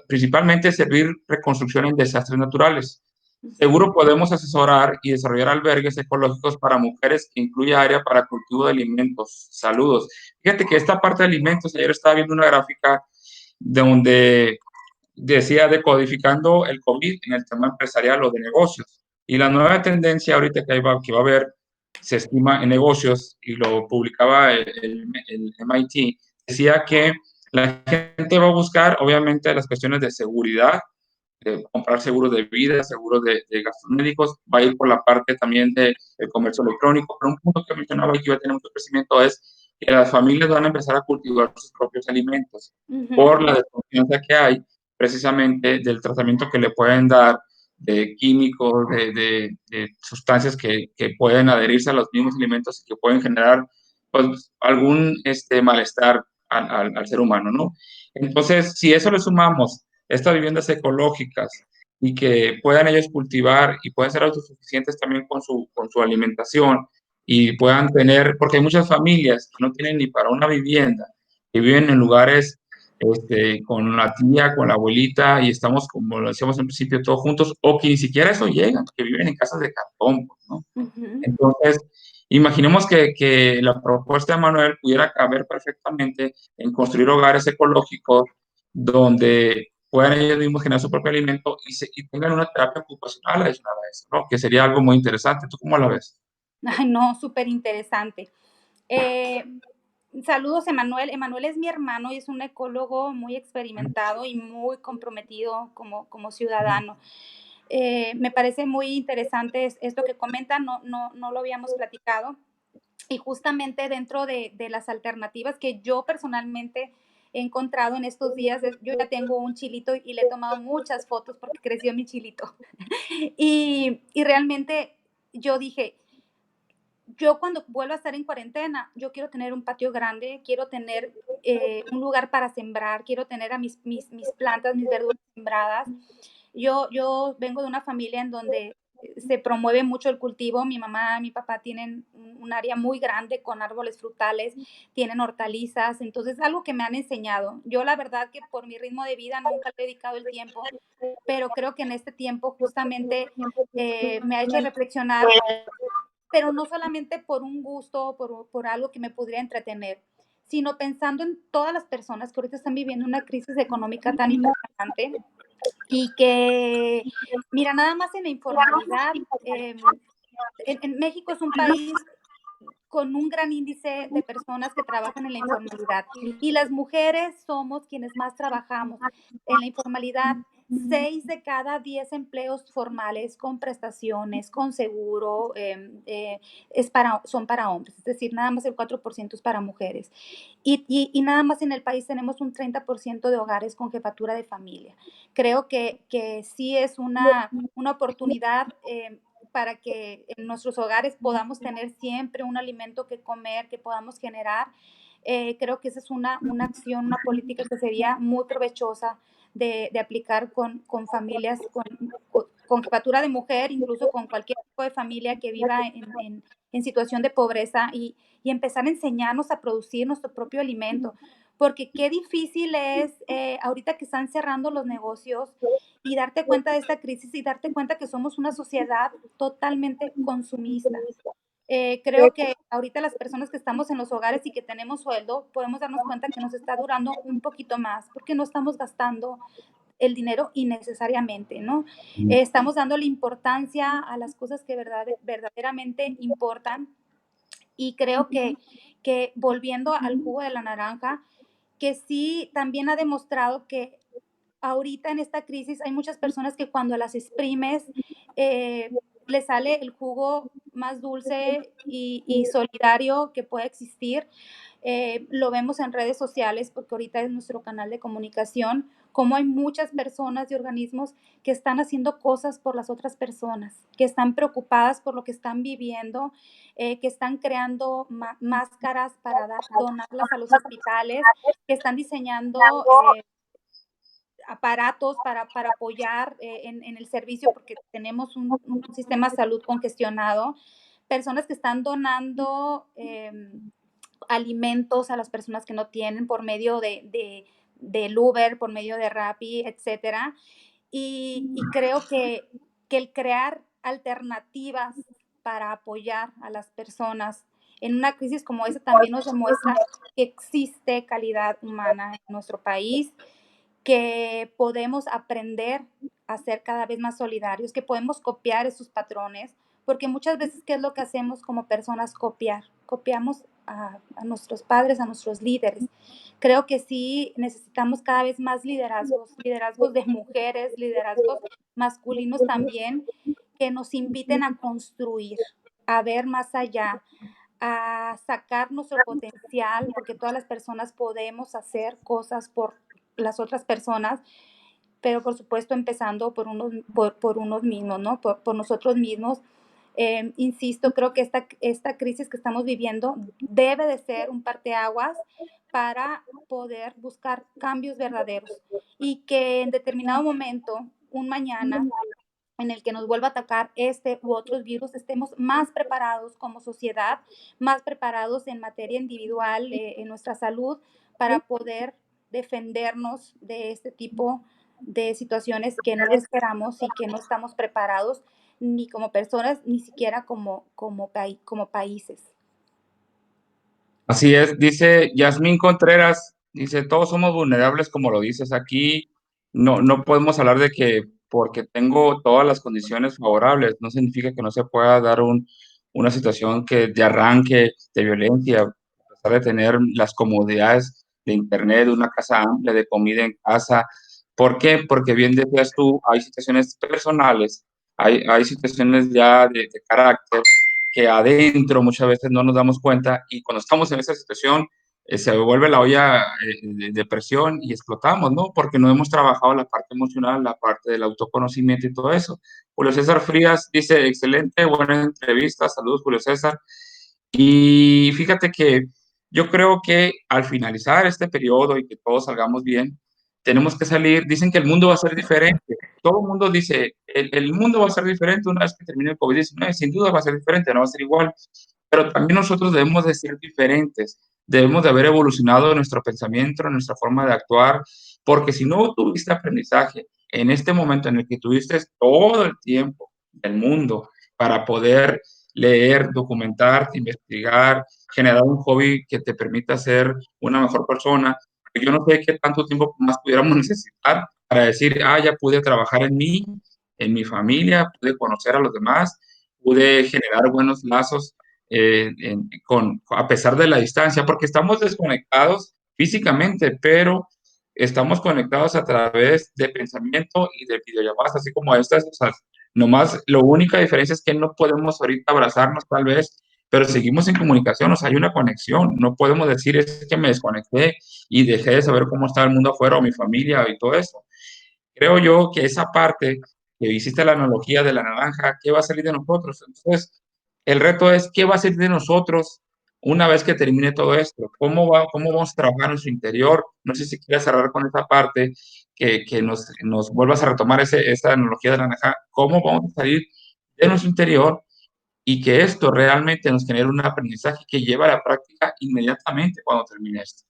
[SPEAKER 1] principalmente servir reconstrucción en desastres naturales. Seguro podemos asesorar y desarrollar albergues ecológicos para mujeres que incluya área para cultivo de alimentos. Saludos. Fíjate que esta parte de alimentos, ayer estaba viendo una gráfica donde decía decodificando el COVID en el tema empresarial o de negocios. Y la nueva tendencia ahorita que va a haber, se estima en negocios, y lo publicaba el MIT, decía que la gente va a buscar, obviamente, las cuestiones de seguridad, de comprar seguros de vida, seguros de gastos médicos, va a ir por la parte también del comercio electrónico, pero un punto que mencionaba y que va a tener mucho crecimiento es que las familias van a empezar a cultivar sus propios alimentos por la desconfianza que hay precisamente del tratamiento que le pueden dar de químicos, de sustancias que pueden adherirse a los mismos alimentos y que pueden generar pues, algún malestar al ser humano, ¿no? Entonces, si eso le sumamos estas viviendas ecológicas y que puedan ellos cultivar y puedan ser autosuficientes también con su alimentación y puedan tener, porque hay muchas familias que no tienen ni para una vivienda, que viven en lugares con la tía, con la abuelita y estamos, como lo decíamos en principio, todos juntos, o que ni siquiera eso llegan, que viven en casas de cartón, ¿no? Entonces, imaginemos que la propuesta de Manuel pudiera caber perfectamente en construir hogares ecológicos donde puedan ellos mismos generar su propio alimento y tengan una terapia ocupacional adicional a eso, ¿no? Que sería algo muy interesante. ¿Tú cómo la ves?
[SPEAKER 2] Ay, no, súper interesante. Saludos, Emanuel. Emanuel es mi hermano y es un ecólogo muy experimentado y muy comprometido como ciudadano. Me parece muy interesante esto que comenta, no lo habíamos platicado. Y justamente dentro de las alternativas que yo personalmente he encontrado en estos días. Yo ya tengo un chilito y le he tomado muchas fotos porque creció mi chilito. Y realmente yo dije, yo cuando vuelva a estar en cuarentena, yo quiero tener un patio grande, quiero tener un lugar para sembrar, quiero tener a mis plantas, mis verduras sembradas. Yo vengo de una familia en donde se promueve mucho el cultivo. Mi mamá, mi papá tienen un área muy grande con árboles frutales, tienen hortalizas, entonces algo que me han enseñado. Yo la verdad que por mi ritmo de vida nunca le he dedicado el tiempo, pero creo que en este tiempo justamente me ha hecho reflexionar, pero no solamente por un gusto o por algo que me podría entretener, sino pensando en todas las personas que ahorita están viviendo una crisis económica tan importante y que, mira, nada más en la informalidad, en México es un país con un gran índice de personas que trabajan en la informalidad y las mujeres somos quienes más trabajamos en la informalidad. 6 de cada 10 empleos formales con prestaciones, con seguro, son para hombres, es decir, nada más el 4% es para mujeres. Y nada más en el país tenemos un 30% de hogares con jefatura de familia. Creo que sí es una oportunidad para que en nuestros hogares podamos tener siempre un alimento que comer, que podamos generar. Creo que esa es una acción, una política que sería muy provechosa de aplicar con familias, con jefatura de mujer, incluso con cualquier tipo de familia que viva en situación de pobreza y empezar a enseñarnos a producir nuestro propio alimento. Porque qué difícil es ahorita que están cerrando los negocios y darte cuenta de esta crisis y darte cuenta que somos una sociedad totalmente consumista. Creo que ahorita las personas que estamos en los hogares y que tenemos sueldo, podemos darnos cuenta que nos está durando un poquito más porque no estamos gastando el dinero innecesariamente, ¿no? Estamos dándole importancia a las cosas que verdaderamente importan y creo que volviendo al jugo de la naranja, que sí también ha demostrado que ahorita en esta crisis hay muchas personas que cuando las exprimes, le sale el jugo más dulce y solidario que puede existir. Lo vemos en redes sociales porque ahorita es nuestro canal de comunicación, como hay muchas personas y organismos que están haciendo cosas por las otras personas, que están preocupadas por lo que están viviendo, que están creando máscaras para donarlas a los hospitales, que están diseñando aparatos para apoyar en el servicio porque tenemos un sistema de salud congestionado, personas que están donando alimentos a las personas que no tienen por medio del Uber, por medio de Rappi, etcétera. Y creo que el crear alternativas para apoyar a las personas en una crisis como esa también nos demuestra que existe calidad humana en nuestro país, que podemos aprender a ser cada vez más solidarios, que podemos copiar esos patrones, porque muchas veces, ¿qué es lo que hacemos como personas? Copiamos a nuestros padres, a nuestros líderes. Creo que sí necesitamos cada vez más liderazgos de mujeres, liderazgos masculinos también, que nos inviten a construir, a ver más allá, a sacar nuestro potencial, porque todas las personas podemos hacer cosas por las otras personas, pero por supuesto empezando por unos mismos, ¿no? Por nosotros mismos. Insisto, creo que esta crisis que estamos viviendo debe de ser un parteaguas para poder buscar cambios verdaderos y que en determinado momento, un mañana, en el que nos vuelva a atacar este u otros virus, estemos más preparados como sociedad, más preparados en materia individual, en nuestra salud, para poder defendernos de este tipo de situaciones que no esperamos y que no estamos preparados ni como personas, ni siquiera como países.
[SPEAKER 1] Así es, dice Yasmín Contreras, dice, todos somos vulnerables como lo dices aquí, no podemos hablar de que porque tengo todas las condiciones favorables, no significa que no se pueda dar una situación que de arranque de violencia, a pesar de tener las comodidades de internet, una casa amplia, de comida en casa. ¿Por qué? Porque bien decías tú, hay situaciones personales, hay situaciones ya de carácter que adentro muchas veces no nos damos cuenta y cuando estamos en esa situación se vuelve la olla de presión y explotamos, ¿no? Porque no hemos trabajado la parte emocional, la parte del autoconocimiento y todo eso. Julio César Frías dice, excelente, buena entrevista, saludos Julio César. Y fíjate que yo creo que al finalizar este periodo y que todos salgamos bien, tenemos que salir, dicen que el mundo va a ser diferente. Todo el mundo dice, el mundo va a ser diferente una vez que termine el COVID-19, sin duda va a ser diferente, no va a ser igual, pero también nosotros debemos de ser diferentes, debemos de haber evolucionado en nuestro pensamiento, en nuestra forma de actuar, porque si no tuviste aprendizaje en este momento en el que tuviste todo el tiempo del mundo para poder leer, documentar, investigar, generar un hobby que te permita ser una mejor persona. Yo no sé qué tanto tiempo más pudiéramos necesitar para decir, ah, ya pude trabajar en mi familia, pude conocer a los demás, pude generar buenos lazos a pesar de la distancia, porque estamos desconectados físicamente, pero estamos conectados a través de pensamiento y de videollamadas, así como estas. O sea, nomás, la única diferencia es que no podemos ahorita abrazarnos tal vez, pero seguimos en comunicación, o sea, hay una conexión. No podemos decir es que me desconecté y dejé de saber cómo está el mundo afuera o mi familia y todo eso. Creo yo que esa parte que hiciste la analogía de la naranja, ¿qué va a salir de nosotros? Entonces, el reto es, ¿qué va a salir de nosotros una vez que termine todo esto? ¿Cómo vamos a trabajar en su interior? No sé si quieres cerrar con esa parte, que nos vuelvas a retomar esa analogía de la naranja. ¿Cómo vamos a salir de nuestro interior y que esto realmente nos genere un aprendizaje que lleva a la práctica inmediatamente cuando termine esto?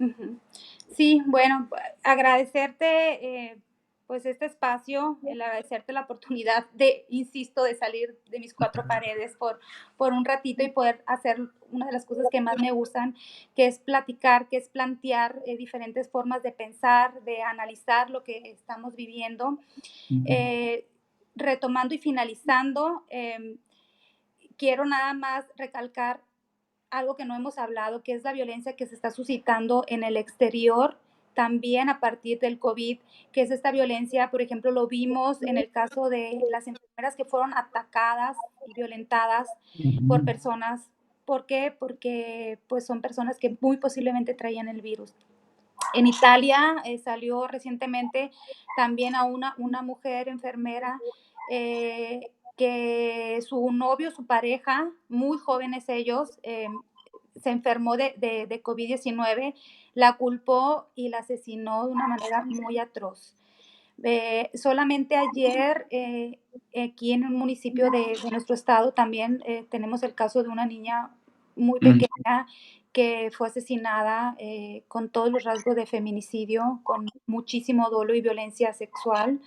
[SPEAKER 2] Ujú. Sí, bueno, agradecerte, pues, este espacio, el agradecerte la oportunidad de, insisto, de salir de mis 4 paredes por un ratito y poder hacer una de las cosas que más me gustan, que es platicar, que es plantear, diferentes formas de pensar, de analizar lo que estamos viviendo.
[SPEAKER 1] Ujú.
[SPEAKER 2] Eh, Retomando y finalizando, quiero nada más recalcar algo que no hemos hablado, que es la violencia que se está suscitando en el exterior, también a partir del COVID, que es esta violencia, por ejemplo, lo vimos en el caso de las enfermeras que fueron atacadas y violentadas por
[SPEAKER 1] Ujú.
[SPEAKER 2] personas. ¿Por qué? Porque pues son personas que muy posiblemente traían el virus. En Italia salió recientemente también a una mujer enfermera, que su novio, su pareja, muy jóvenes ellos, se enfermó de COVID-19, la culpó y la asesinó de una manera muy atroz. Solamente ayer, aquí en un municipio de nuestro estado también tenemos el caso de una niña muy
[SPEAKER 1] Ujú.
[SPEAKER 2] pequeña que fue asesinada con todos los rasgos de feminicidio, con muchísimo dolo y violencia sexual.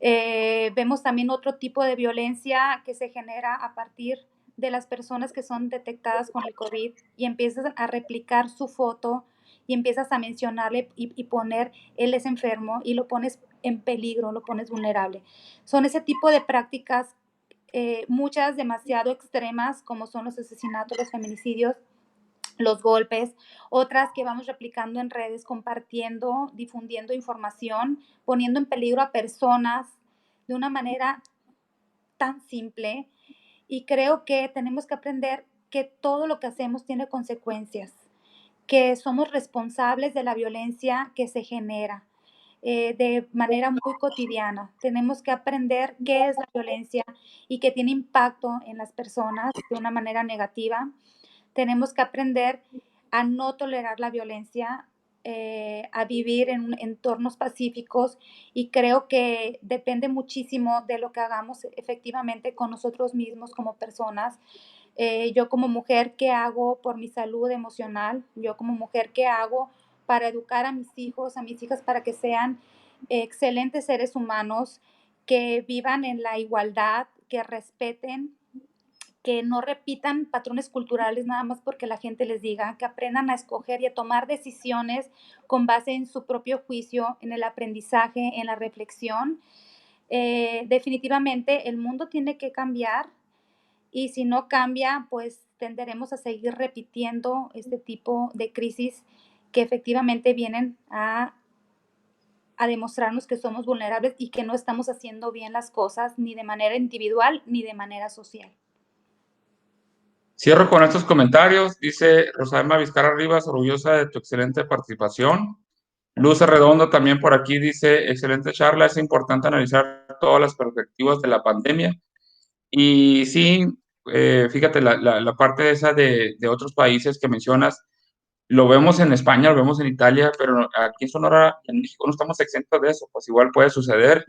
[SPEAKER 2] Vemos también otro tipo de violencia que se genera a partir de las personas que son detectadas con el COVID y empiezas a replicar su foto y empiezas a mencionarle y poner, él es enfermo y lo pones en peligro, lo pones vulnerable. Son ese tipo de prácticas, muchas demasiado extremas, como son los asesinatos, los feminicidios, los golpes, otras que vamos replicando en redes, compartiendo, difundiendo información, poniendo en peligro a personas de una manera tan simple. Y creo que tenemos que aprender que todo lo que hacemos tiene consecuencias, que somos responsables de la violencia que se genera de manera muy cotidiana. Tenemos que aprender qué es la violencia y que tiene impacto en las personas de una manera negativa. Tenemos que aprender a no tolerar la violencia, a vivir en entornos pacíficos y creo que depende muchísimo de lo que hagamos efectivamente con nosotros mismos como personas. Yo como mujer, ¿qué hago por mi salud emocional? Yo como mujer, ¿qué hago para educar a mis hijos, a mis hijas, para que sean excelentes seres humanos, que vivan en la igualdad, que respeten, que no repitan patrones culturales nada más porque la gente les diga, que aprendan a escoger y a tomar decisiones con base en su propio juicio, en el aprendizaje, en la reflexión? Definitivamente el mundo tiene que cambiar y si no cambia, pues tenderemos a seguir repitiendo este tipo de crisis que efectivamente vienen a demostrarnos que somos vulnerables y que no estamos haciendo bien las cosas ni de manera individual ni de manera social.
[SPEAKER 1] Cierro con estos comentarios. Dice Rosalma Vizcarra Rivas, orgullosa de tu excelente participación. Luz Redondo también por aquí dice, excelente charla, es importante analizar todas las perspectivas de la pandemia. Y sí, fíjate, la parte esa de otros países que mencionas, lo vemos en España, lo vemos en Italia, pero aquí en Sonora, en México, no estamos exentos de eso, pues igual puede suceder.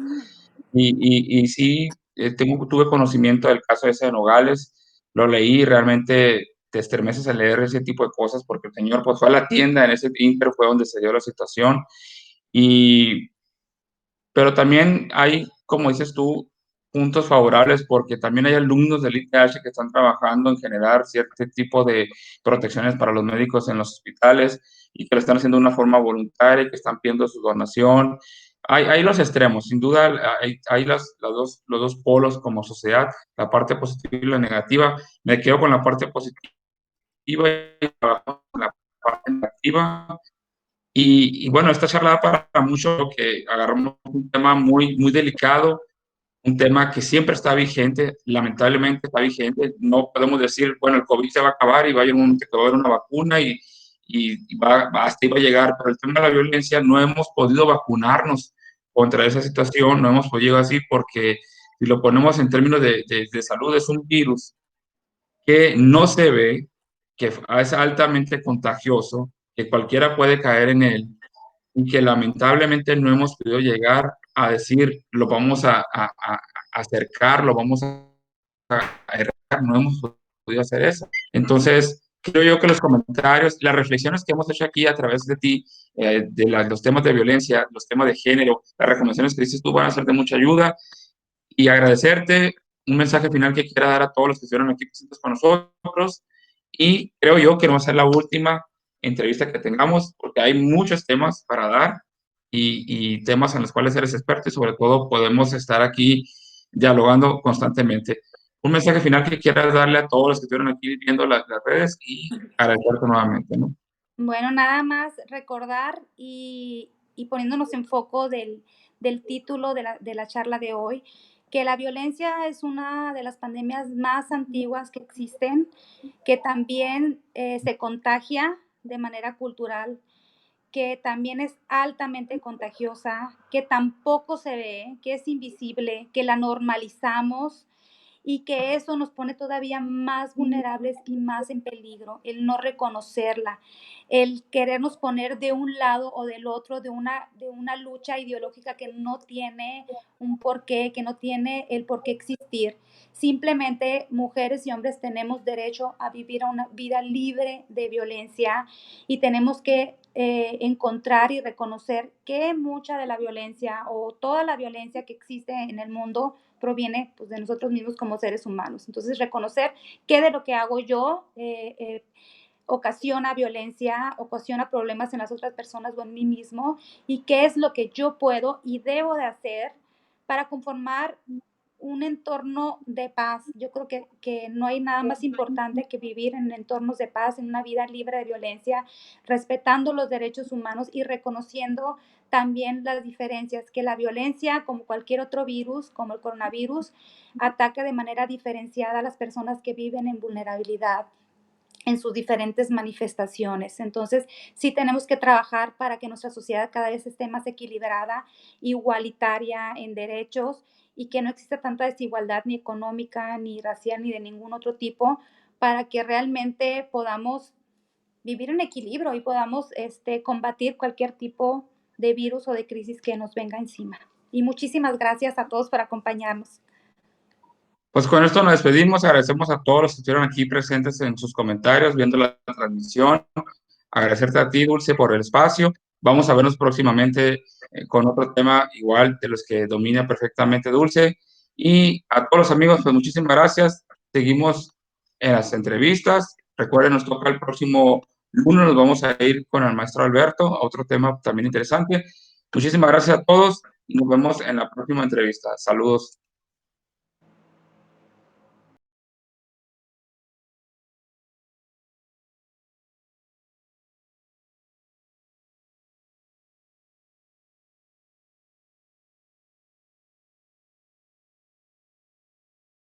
[SPEAKER 1] Y sí, tuve conocimiento del caso ese de Nogales, lo leí, realmente te estremeces al leer ese tipo de cosas porque el señor pues fue a la tienda, en ese inter fue donde se dio la situación. Y pero también hay, como dices tú, puntos favorables porque también hay alumnos del ITH que están trabajando en generar cierto tipo de protecciones para los médicos en los hospitales y que lo están haciendo de una forma voluntaria y que están pidiendo su donación. Hay los extremos, sin duda hay los dos polos como sociedad, la parte positiva y la negativa. Me quedo con la parte positiva y trabajo con la parte negativa. Y bueno, esta charla da para mucho que agarramos un tema muy, muy delicado, un tema que siempre está vigente, lamentablemente está vigente. No podemos decir, bueno, el COVID se va a acabar y va a haber, va a haber una vacuna hasta iba a llegar, pero el tema de la violencia no hemos podido vacunarnos contra esa situación, no hemos podido así porque si lo ponemos en términos de salud, es un virus que no se ve, que es altamente contagioso, que cualquiera puede caer en él y que lamentablemente no hemos podido llegar a decir, lo vamos a acercar, lo vamos a erradicar, no hemos podido hacer eso. Entonces, creo yo que los comentarios, las reflexiones que hemos hecho aquí a través de ti, los temas de violencia, los temas de género, las recomendaciones que dices tú van a ser de mucha ayuda y agradecerte un mensaje final que quiera dar a todos los que estuvieron aquí presentes con nosotros. Y creo yo que no va a ser la última entrevista que tengamos, porque hay muchos temas para dar y temas en los cuales eres experto y sobre todo podemos estar aquí dialogando constantemente. Un mensaje final que quieras darle a todos los que estuvieron aquí viendo las redes y agradecerte nuevamente, ¿no?
[SPEAKER 2] Bueno, nada más recordar y poniéndonos en foco del título de la charla de hoy, que la violencia es una de las pandemias más antiguas que existen, que también se contagia de manera cultural, que también es altamente contagiosa, que tampoco se ve, que es invisible, que la normalizamos y que eso nos pone todavía más vulnerables y más en peligro, el no reconocerla, el querernos poner de un lado o del otro de una lucha ideológica que no tiene un porqué, que no tiene el por qué existir. Simplemente mujeres y hombres tenemos derecho a vivir a una vida libre de violencia y tenemos que encontrar y reconocer que mucha de la violencia o toda la violencia que existe en el mundo proviene pues, de nosotros mismos como seres humanos. Entonces, reconocer qué de lo que hago yo ocasiona violencia, ocasiona problemas en las otras personas o en mí mismo, y qué es lo que yo puedo y debo de hacer para conformar un entorno de paz. Yo creo que no hay nada más importante que vivir en entornos de paz, en una vida libre de violencia, respetando los derechos humanos y reconociendo también las diferencias, que la violencia, como cualquier otro virus, como el coronavirus, ataca de manera diferenciada a las personas que viven en vulnerabilidad en sus diferentes manifestaciones. Entonces, sí tenemos que trabajar para que nuestra sociedad cada vez esté más equilibrada, igualitaria en derechos y que no exista tanta desigualdad ni económica, ni racial, ni de ningún otro tipo, para que realmente podamos vivir en equilibrio y podamos combatir cualquier tipo de virus o de crisis que nos venga encima. Y muchísimas gracias a todos por acompañarnos.
[SPEAKER 1] Pues con esto nos despedimos, agradecemos a todos los que estuvieron aquí presentes en sus comentarios, viendo la transmisión, agradecerte a ti, Dulce, por el espacio. Vamos a vernos próximamente con otro tema igual de los que domina perfectamente Dulce. Y a todos los amigos, pues muchísimas gracias. Seguimos en las entrevistas. Recuerden, nos toca el próximo lunes, nos vamos a ir con el maestro Alberto, a otro tema también interesante. Muchísimas gracias a todos y nos vemos en la próxima entrevista. Saludos.